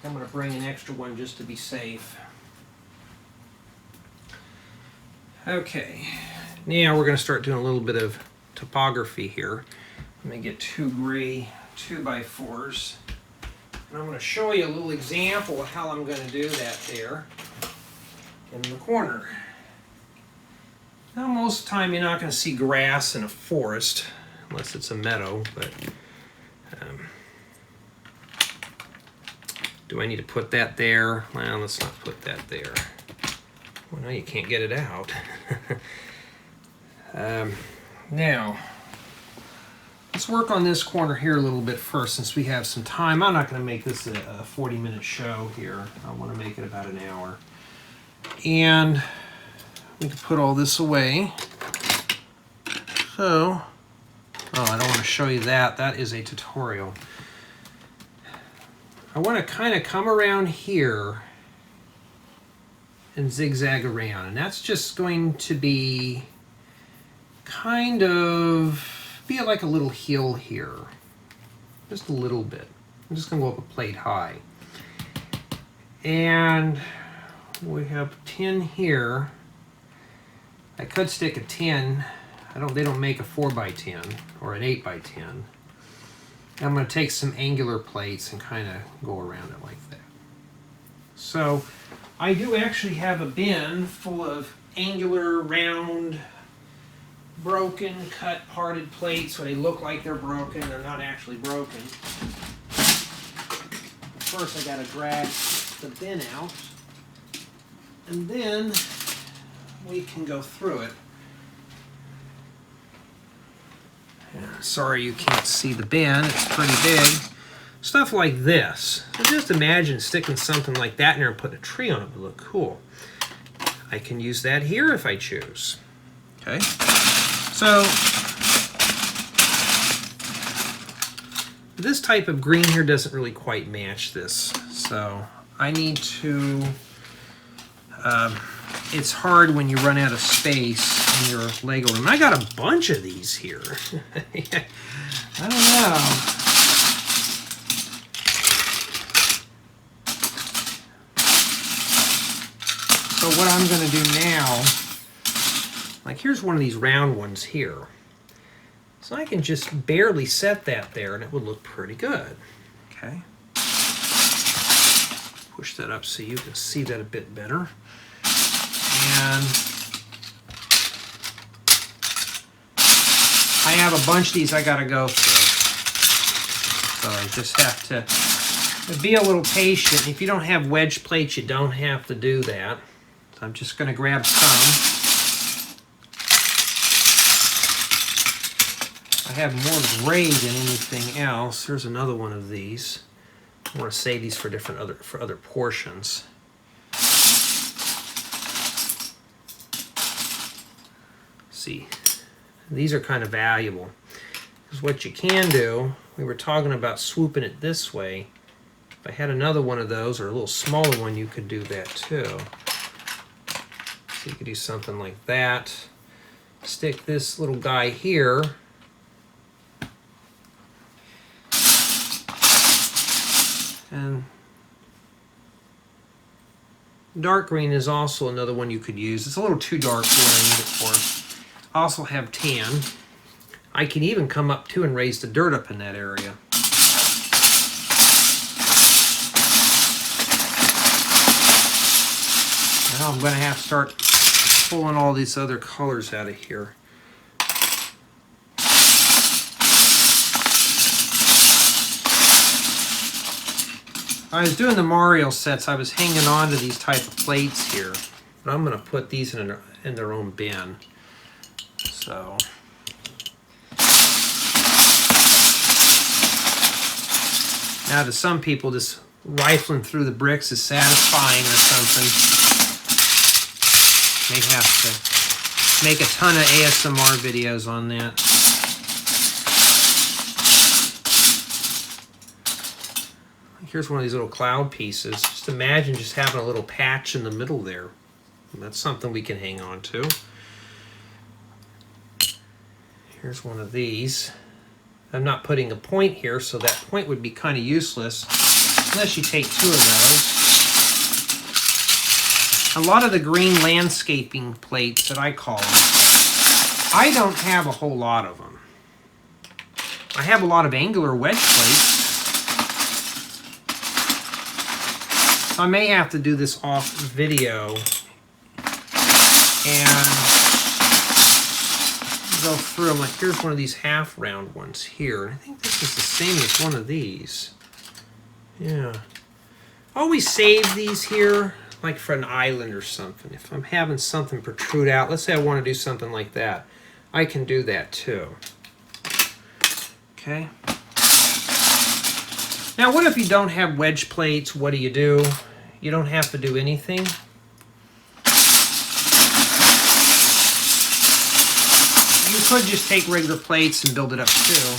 I'm going to bring an extra one just to be safe. Okay, now we're going to start doing a little bit of topography here. Let me get 2 gray 2x4s. And I'm going to show you a little example of how I'm going to do that there in the corner. Now, most of the time you're not going to see grass in a forest, unless it's a meadow, but do I need to put that there? Well, let's not put that there. Well, now you can't get it out. Now, let's work on this corner here a little bit first, since we have some time. I'm not going to make this a 40-minute show here. I want to make it about an hour. And we can put all this away. So, oh, I don't want to show you that. That is a tutorial. I want to kind of come around here and zigzag around, and that's just going to be kind of like a little hill here, just a little bit. I'm just going to go up a plate high, and we have 10 here. I could stick a 10. They don't make a 4x10 or an 8x10. I'm going to take some angular plates and kind of go around it like that. So I do actually have a bin full of angular, round, broken, cut, parted plates, so they look like they're broken. They're not actually broken. First I got to drag the bin out, and then we can go through it. Sorry you can't see the bin, it's pretty big. Stuff like this. So just imagine sticking something like that in there and putting a tree on it would look cool. I can use that here if I choose. Okay, so this type of green here doesn't really quite match this. So I need to, it's hard when you run out of space in your Lego room. I got a bunch of these here. I don't know. So what I'm going to do now, like here's one of these round ones here. So I can just barely set that there and it would look pretty good. Okay. Push that up so you can see that a bit better. And I have a bunch of these I gotta go through. So I just have to be a little patient. If you don't have wedge plates, you don't have to do that. So I'm just gonna grab some. I have more gray than anything else. There's another one of these. I want to save these for other portions. See, these are kind of valuable because what you can do, we were talking about swooping it this way. If I had another one of those or a little smaller one, you could do that too. So you could do something like that. Stick this little guy here. And dark green is also another one you could use. It's a little too dark for what I need it for. I also have tan. I can even come up too and raise the dirt up in that area. Now I'm going to have to start pulling all these other colors out of here. I was doing the Mario sets, I was hanging on to these type of plates here, but I'm going to put these in their own bin. So now to some people, just rifling through the bricks is satisfying or something. May have to make a ton of ASMR videos on that. here's one of these little cloud pieces. Just imagine just having a little patch in the middle there. That's something we can hang on to. Here's one of these. I'm not putting a point here, so that point would be kind of useless unless you take two of those. A lot of the green landscaping plates that I call them, I don't have a whole lot of them. I have a lot of angular wedge plates. So I may have to do this off video and go through them. Like, here's one of these half round ones here. I think this is the same as one of these. Yeah. I always save these here, like for an island or something. If I'm having something protrude out, let's say I want to do something like that, I can do that too. Okay. Now, what if you don't have wedge plates? What do? You don't have to do anything. You could just take regular plates and build it up too.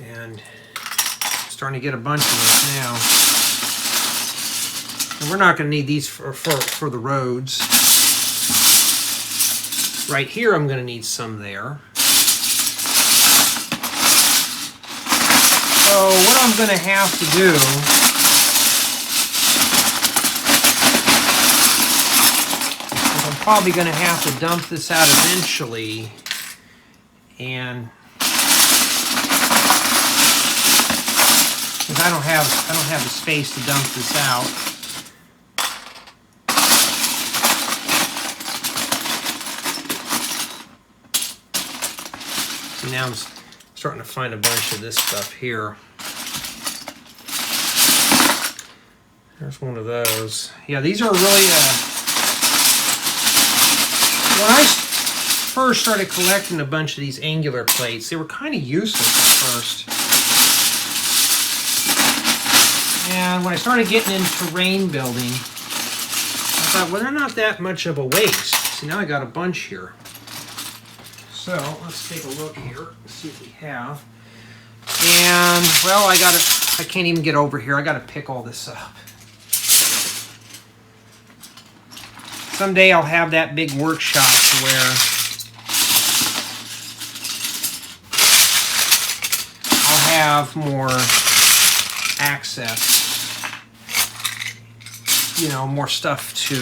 And I'm starting to get a bunch of those now. And we're not going to need these for the roads. Right here, I'm going to need some there. So what I'm going to have to do is I'm probably going to have to dump this out eventually, and because I don't have the space to dump this out. So now I'm starting to find a bunch of this stuff here. There's one of those. Yeah, these are really, when I first started collecting a bunch of these angular plates, they were kind of useless at first. And when I started getting into terrain building, I thought, well, they're not that much of a waste. See, now I got a bunch here. So let's take a look here and see what we have. And, well, I can't even get over here. I gotta pick all this up. Someday I'll have that big workshop to where I'll have more access, you know, more stuff to,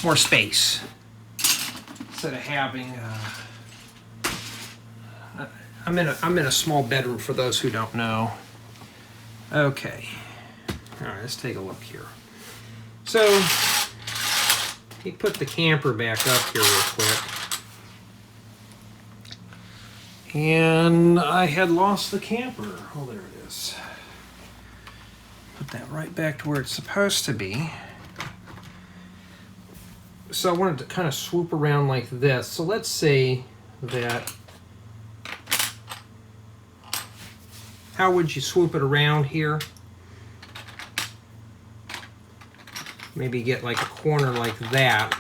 more space, instead of having, I'm in a small bedroom for those who don't know. Okay, all right, let's take a look here. So, let me put the camper back up here real quick. And I had lost the camper. Oh, there it is. Put that right back to where it's supposed to be. So I wanted to kind of swoop around like this. So let's say that, how would you swoop it around here? Maybe get like a corner like that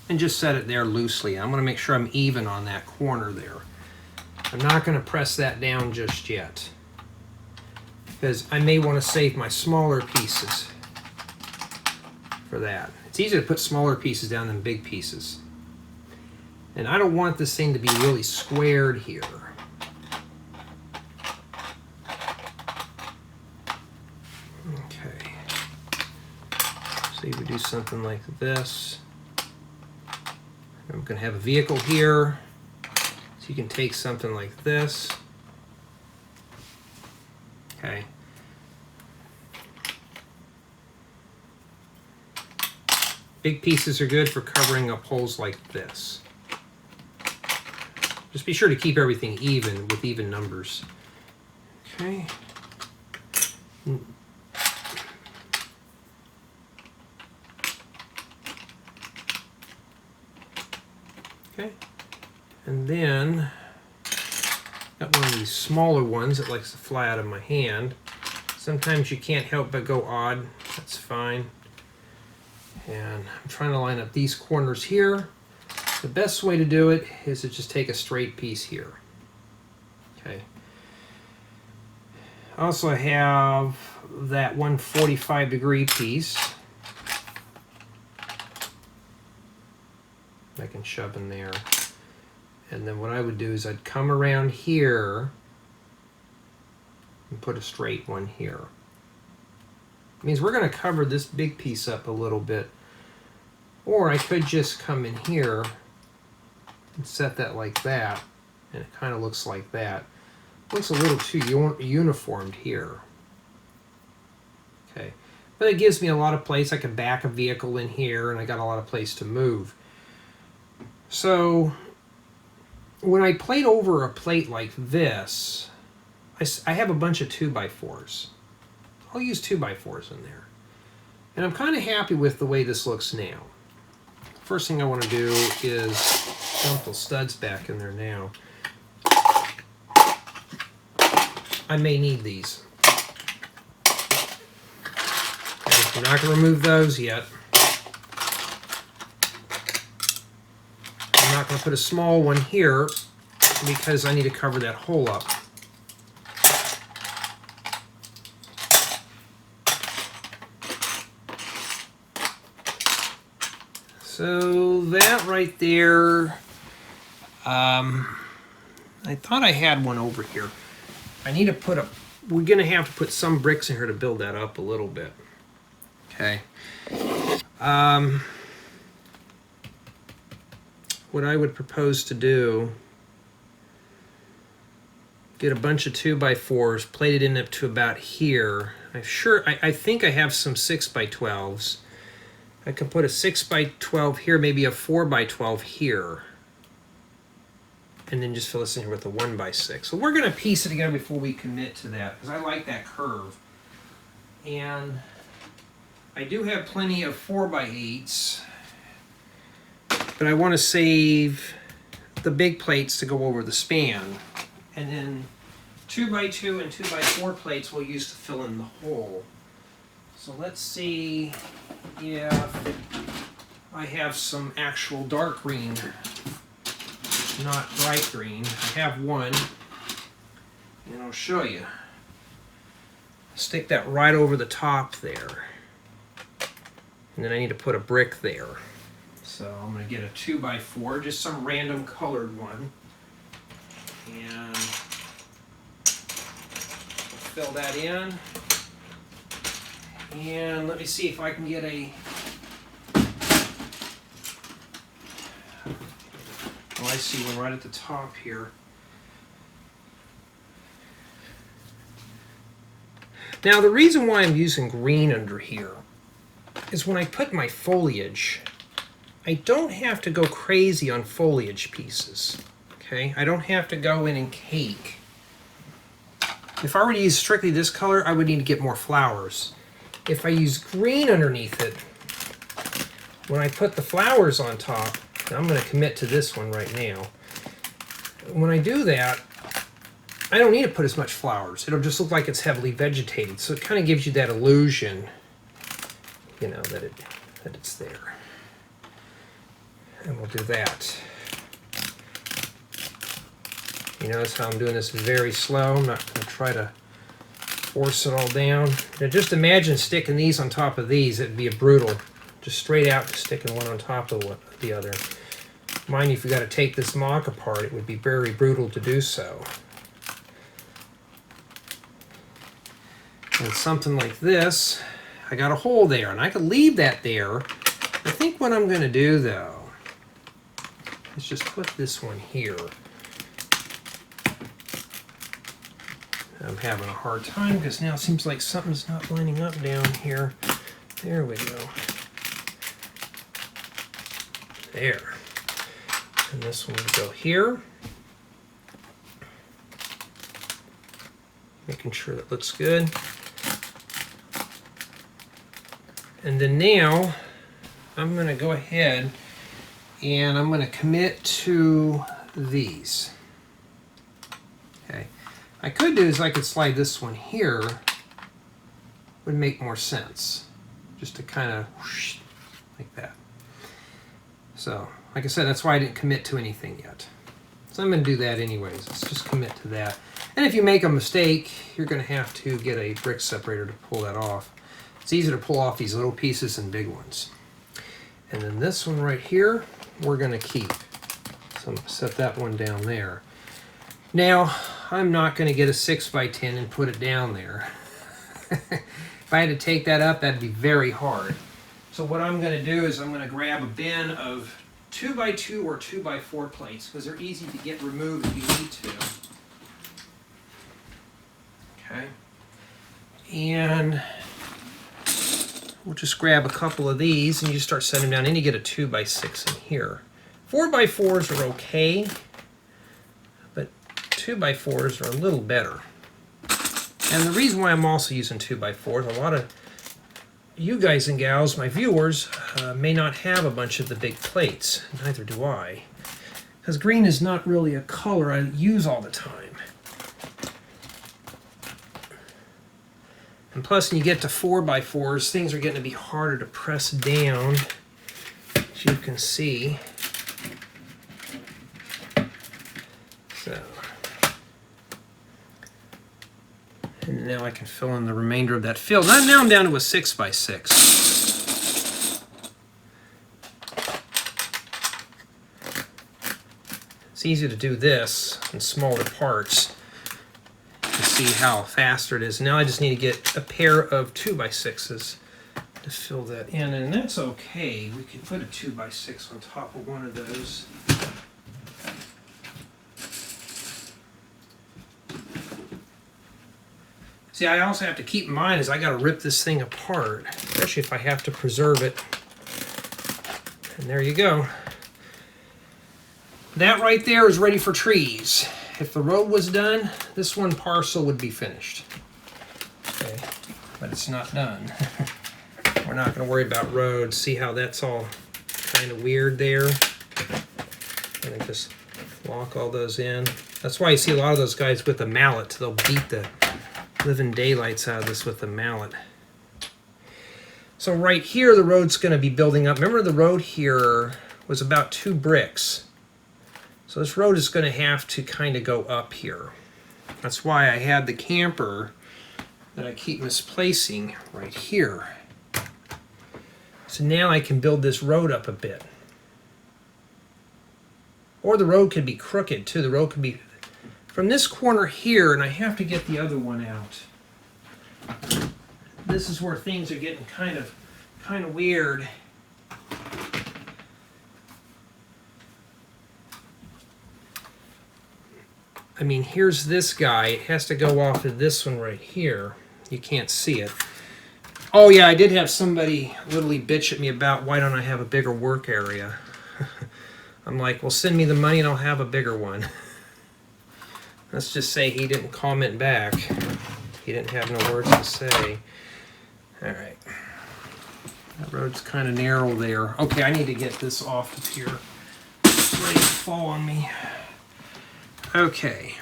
and just set it there loosely. I'm going to make sure I'm even on that corner there. I'm not going to press that down just yet because I may want to save my smaller pieces for that. It's easier to put smaller pieces down than big pieces. And I don't want this thing to be really squared here. Okay. So we do something like this. I'm going to have a vehicle here. So you can take something like this. Okay. Big pieces are good for covering up holes like this. Just be sure to keep everything even with even numbers. Okay. Okay. And then got one of these smaller ones that likes to fly out of my hand. Sometimes you can't help but go odd. That's fine. And I'm trying to line up these corners here. The best way to do it is to just take a straight piece here. Okay. I also have that 145-degree piece I can shove in there. And then what I would do is I'd come around here and put a straight one here. It means we're going to cover this big piece up a little bit. Or I could just come in here and set that like that, and it kind of looks like that. Looks a little too uniformed here. Okay, but it gives me a lot of place. I can back a vehicle in here, and I got a lot of place to move. So when I plate over a plate like this, I have a bunch of 2x4s. I'll use 2x4s in there. And I'm kind of happy with the way this looks now. First thing I want to do is dump the studs back in there now. I may need these. Okay, I'm not going to remove those yet. I'm not going to put a small one here because I need to cover that hole up. So that right there, I thought I had one over here. I need to put we're going to have to put some bricks in here to build that up a little bit. Okay. What I would propose to do, get a bunch of 2x4s, plate it in up to about here. I think I have some 6x12s. I could put a 6x12 here, maybe a 4x12 here. And then just fill this in here with a 1x6. So we're going to piece it together before we commit to that, because I like that curve. And I do have plenty of 4x8s, but I want to save the big plates to go over the span. And then 2x2 and 2x4 plates we'll use to fill in the hole. So let's see if I have some actual dark green, not bright green. I have one, and I'll show you. Stick that right over the top there. And then I need to put a brick there. So I'm going to get a 2x4, just some random colored one. And fill that in. And let me see if I can get a... Oh, I see one right at the top here. Now the reason why I'm using green under here is when I put my foliage, I don't have to go crazy on foliage pieces. Okay, I don't have to go in and cake. If I were to use strictly this color, I would need to get more flowers. If I use green underneath it, when I put the flowers on top, I'm going to commit to this one right now. When I do that, I don't need to put as much flowers. It'll just look like it's heavily vegetated. So it kind of gives you that illusion, you know, that it's there. And we'll do that. You notice how I'm doing this very slow. I'm not going to try to force it all down. Now just imagine sticking these on top of these. It'd be a brutal, just straight out sticking one on top of the other. Mind you, if you got to take this MOC apart, it would be very brutal to do so. And something like this, I got a hole there, and I could leave that there. I think what I'm going to do, though, is just put this one here. I'm having a hard time because now it seems like something's not lining up down here. There we go. There. And this one would go here. Making sure that looks good. And then now I'm going to go ahead and I'm going to commit to these. Okay. I could do is I could slide this one here. Would make more sense. Just to kind of whoosh, like that. So like I said, that's why I didn't commit to anything yet. So I'm going to do that anyways. Let's just commit to that. And if you make a mistake, you're going to have to get a brick separator to pull that off. It's easier to pull off these little pieces than big ones. And then this one right here, we're going to keep. So I'm going to set that one down there. Now, I'm not going to get a 6x10 and put it down there. If I had to take that up, that'd be very hard. So what I'm going to do is I'm going to grab a bin of 2x2 or 2x4 plates because they're easy to get removed if you need to. Okay. And we'll just grab a couple of these and you start setting them down, and you get a 2x6 in here. 4x4s are okay, but 2x4s are a little better. And the reason why I'm also using 2x4s, a lot of you guys and gals, my viewers, may not have a bunch of the big plates. Neither do I. Because green is not really a color I use all the time. And plus, when you get to 4x4s, things are getting to be harder to press down, as you can see. So, and now I can fill in the remainder of that field. Now I'm down to a 6x6. It's easy to do this in smaller parts to see how faster it is. Now I just need to get a pair of 2x6s to fill that in, and that's okay. We can put a 2x6 on top of one of those. See, I also have to keep in mind is I got to rip this thing apart, especially if I have to preserve it. And there you go. That right there is ready for trees. If the road was done, this one parcel would be finished. Okay, but it's not done. We're not going to worry about roads. See how that's all kind of weird there? And just lock all those in. That's why you see a lot of those guys with a mallet. They'll beat the living daylights out of this with a mallet. So right here, the road's going to be building up. Remember, the road here was about 2 bricks. So this road is going to have to kind of go up here. That's why I had the camper that I keep misplacing right here. So now I can build this road up a bit. Or the road could be crooked too. The road could be from this corner here, and I have to get the other one out. This is where things are getting kind of weird. I mean, here's this guy. It has to go off of this one right here. You can't see it. Oh yeah, I did have somebody literally bitch at me about why don't I have a bigger work area. I'm like, well, send me the money and I'll have a bigger one. Let's just say he didn't comment back. He didn't have no words to say. All right. That road's kind of narrow there. Okay, I need to get this off of here. It's ready to fall on me. Okay.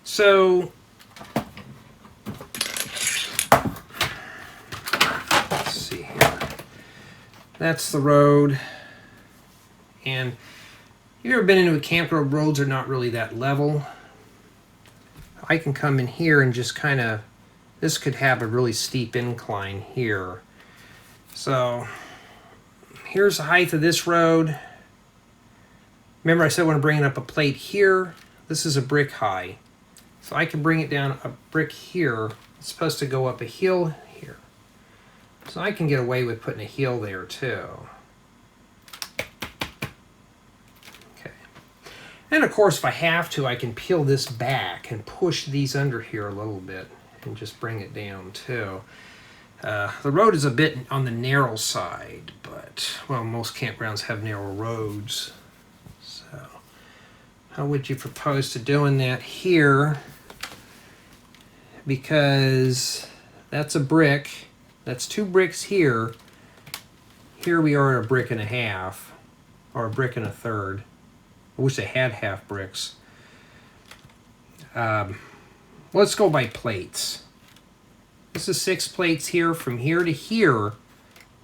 So, let's see here. That's the road. And you ever been into a campground? Roads are not really that level. I can come in here and just kind of, this could have a really steep incline here. So here's the height of this road. Remember I said I want to bring it up a plate here. This is a brick high. So I can bring it down a brick here. It's supposed to go up a hill here. So I can get away with putting a hill there too. And of course, if I have to, I can peel this back and push these under here a little bit and just bring it down too. The road is a bit on the narrow side, but, well, most campgrounds have narrow roads. So, how would you propose to doing that here? Because that's a brick. That's 2 bricks here. Here we are at a 1.5 bricks, or 1 1/3 bricks. I wish they had half bricks. Let's go by plates. This is 6 plates here. From here to here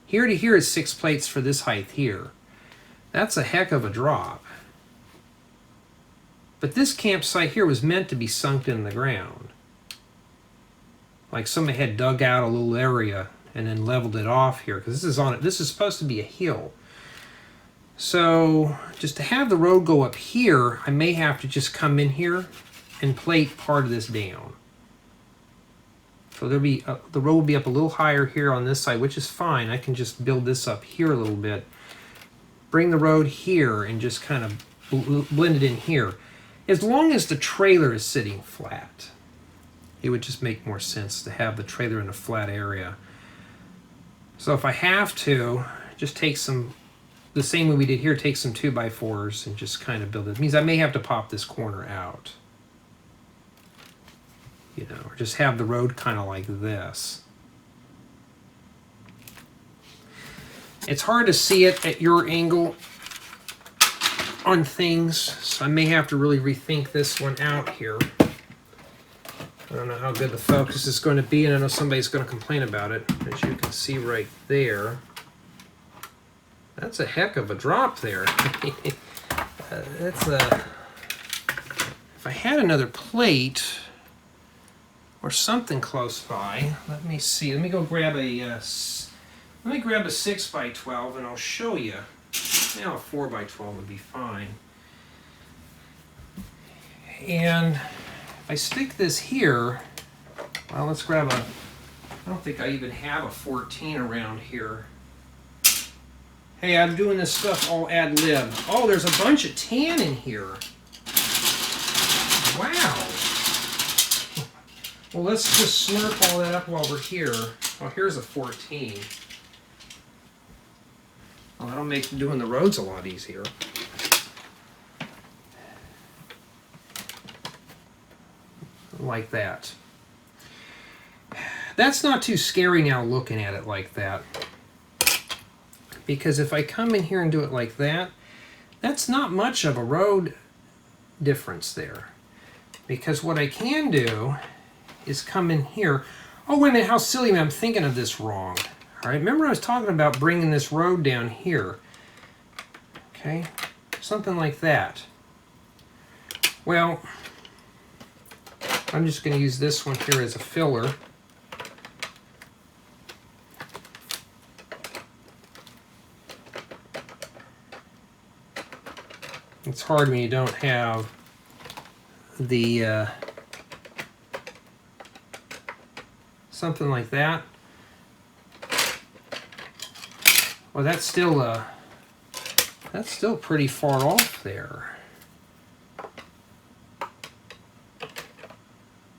Here to here is 6 plates for this height here. That's a heck of a drop. But this campsite here was meant to be sunk in the ground. Like somebody had dug out a little area and then leveled it off here, because this is supposed to be a hill. So just to have the road go up here, I may have to just come in here and plate part of this down. So there'll be the road will be up a little higher here on this side, which is fine. I can just build this up here a little bit, bring the road here, and just kind of blend it in here. As long as the trailer is sitting flat, it would just make more sense to have the trailer in a flat area. So if I have to, just take some, the same way we did here, take some 2x4s and just kind of build it. It means I may have to pop this corner out. You know, or just have the road kind of like this. It's hard to see it at your angle on things, so I may have to really rethink this one out here. I don't know how good the focus is going to be, and I know somebody's going to complain about it. As you can see right there, that's a heck of a drop there. That's a. If I had another plate or something close by, let me see. Let me go grab a. Let me grab a 6x12, and I'll show you. Now a 4x12 would be fine. And if I stick this here, well, let's grab a, I don't think I even have a 14 around here. Hey, I'm doing this stuff all ad lib. Oh, there's a bunch of tan in here. Wow. Well, let's just slurp all that up while we're here. Oh, here's a 14. Well, that'll make doing the roads a lot easier. Like that. That's not too scary now looking at it like that. Because if I come in here and do it like that, that's not much of a road difference there. Because what I can do is come in here. Oh, wait a minute, how silly, I'm thinking of this wrong. All right, remember I was talking about bringing this road down here. Okay, something like that. Well, I'm just going to use this one here as a filler. It's hard when you don't have the something like that. Well, that's still pretty far off there.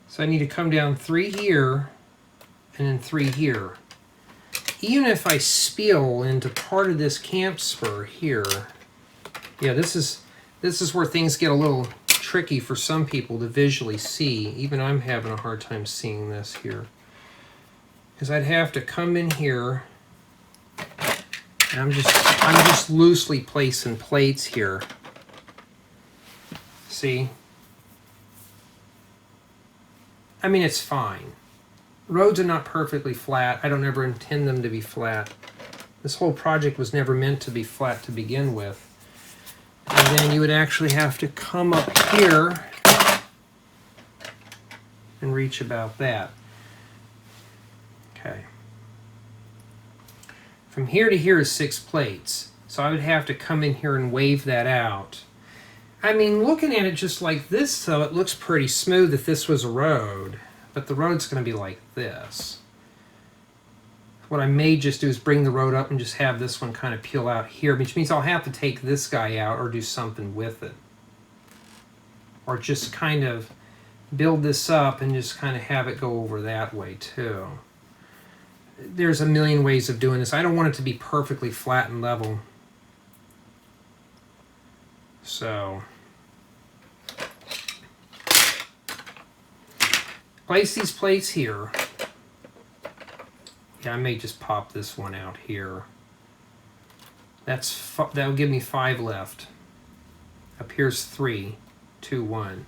So I need to come down 3 here and then 3 here. Even if I spill into part of this camp spur here, yeah, this is where things get a little tricky for some people to visually see. Even I'm having a hard time seeing this here. Because I'd have to come in here, and I'm just loosely placing plates here. See? I mean, it's fine. Roads are not perfectly flat. I don't ever intend them to be flat. This whole project was never meant to be flat to begin with. And then you would actually have to come up here and reach about that. Okay. From here to here is 6 plates. So I would have to come in here and wave that out. I mean, looking at it just like this, though, it looks pretty smooth if this was a road. But the road's going to be like this. What I may just do is bring the road up and just have this one kind of peel out here, which means I'll have to take this guy out or do something with it. Or just kind of build this up and just kind of have it go over that way too. There's a million ways of doing this. I don't want it to be perfectly flat and level. So place these plates here. Yeah, I may just pop this one out here. That'll give me 5 left. Up here's 3, 2, 1.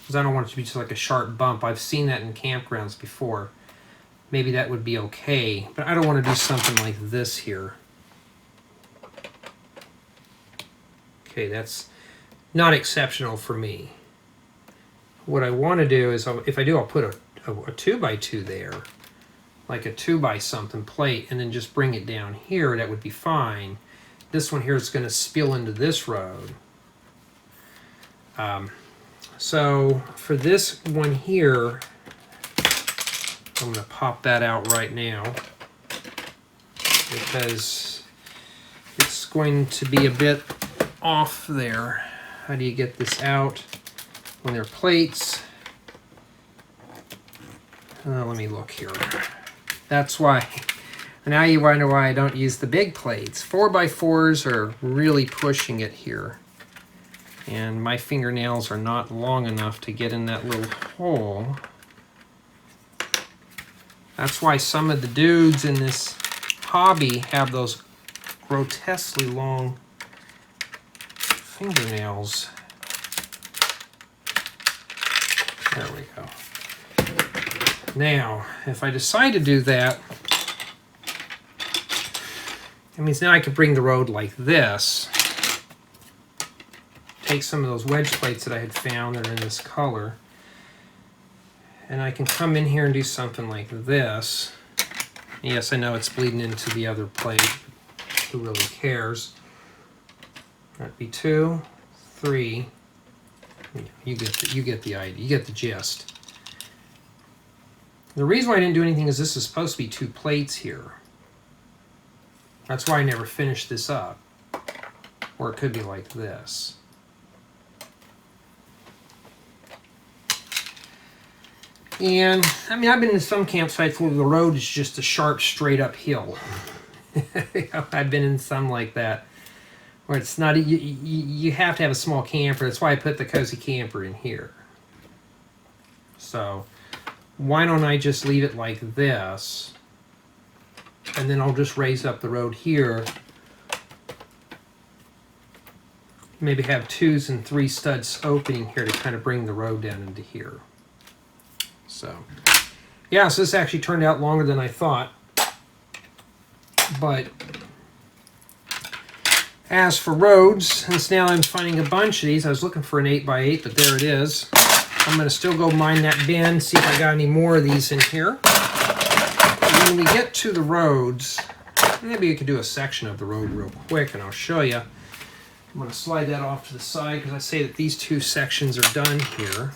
Because I don't want it to be just like a sharp bump. I've seen that in campgrounds before. maybe that would be okay. But I don't want to do something like this here. Okay, that's not exceptional for me. What I want to do is, if I do, I'll put a 2x2 there, like a 2x something plate, and then just bring it down here. That would be fine. This one here is going to spill into this road. So for this one here, I'm going to pop that out right now because it's going to be a bit off there. How do you get this out when they're plates? Let me look here. That's why. Now you wonder why I don't use the big plates. 4x4s are really pushing it here. And my fingernails are not long enough to get in that little hole. That's why some of the dudes in this hobby have those grotesquely long fingernails. There we go. Now, if I decide to do that, that means now I could bring the road like this. Take some of those wedge plates that I had found that are in this color, and I can come in here and do something like this. Yes, I know it's bleeding into the other plate. Who really cares? That'd be 2, 3. You get the idea. You get the gist. The reason why I didn't do anything is this is supposed to be 2 plates here. That's why I never finished this up. Or it could be like this. And, I mean, I've been in some campsites where the road is just a sharp, straight up hill. I've been in some like that, where it's not, you have to have a small camper. That's why I put the cozy camper in here. So, why don't I just leave it like this, and then I'll just raise up the road here. Maybe have 2s and 3 studs opening here to kind of bring the road down into here. So, yeah, so this actually turned out longer than I thought. But as for roads, since now I'm finding a bunch of these, I was looking for an 8x8, but there it is. I'm going to still go mine that bin, see if I got any more of these in here. And when we get to the roads, maybe we could do a section of the road real quick, and I'll show you. I'm going to slide that off to the side because I say that these 2 sections are done here.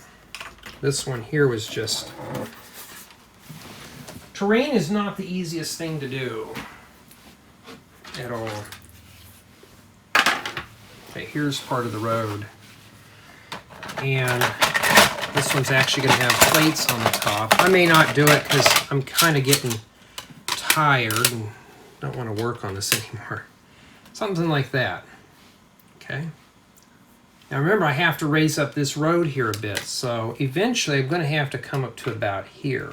This one here was just... Terrain is not the easiest thing to do at all. Okay, here's part of the road. And this one's actually going to have plates on the top. I may not do it because I'm kind of getting tired and don't want to work on this anymore. Something like that. Okay. Now remember, I have to raise up this road here a bit, so eventually I'm going to have to come up to about here.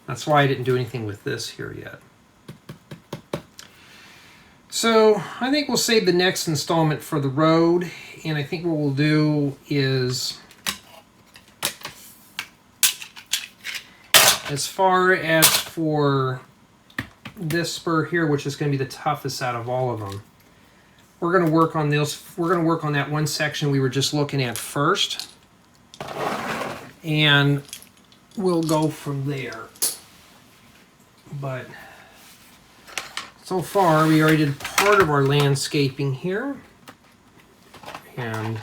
That's why I didn't do anything with this here yet. So I think we'll save the next installment for the road, and I think what we'll do is, as far as for this spur here, which is going to be the toughest out of all of them, we're going to work on those. We're going to work on that one section we were just looking at first, and we'll go from there. But so far, we already did part of our landscaping here, and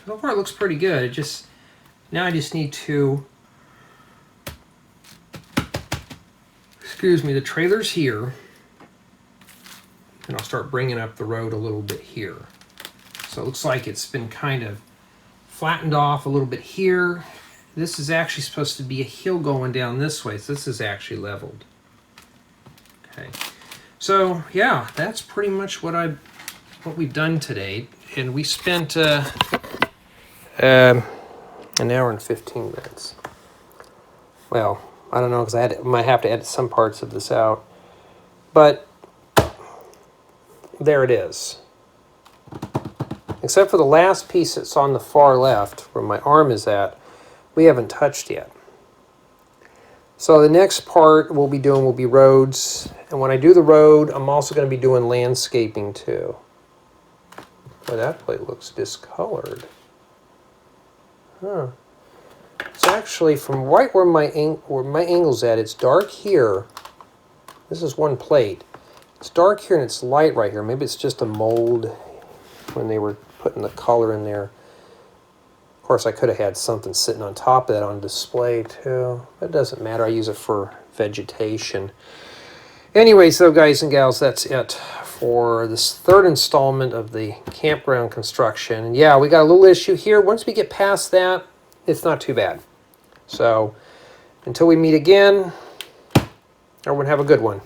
so far it looks pretty good. It just, now I just need to, excuse me, the trailer's here, and I'll start bringing up the road a little bit here. So it looks like it's been kind of flattened off a little bit here. This is actually supposed to be a hill going down this way, so this is actually leveled. Okay, so yeah, that's pretty much what we've done today, and we spent an hour and 15 minutes. Well, I don't know, because I might have to edit some parts of this out, but there it is. except for the last piece that's on the far left, where my arm is at, we haven't touched yet. So the next part we'll be doing will be roads, and when I do the road, I'm also going to be doing landscaping too. Boy, that plate looks discolored. Huh. It's actually from right where my angle's at, it's dark here. This is one plate. It's dark here and it's light right here. Maybe it's just a mold when they were putting the color in there. Of course, I could have had something sitting on top of that on display too. But it doesn't matter. I use it for vegetation. Anyway, so guys and gals, that's it for this third installment of the campground construction. And yeah, we got a little issue here. Once we get past that, it's not too bad. So until we meet again, everyone have a good one.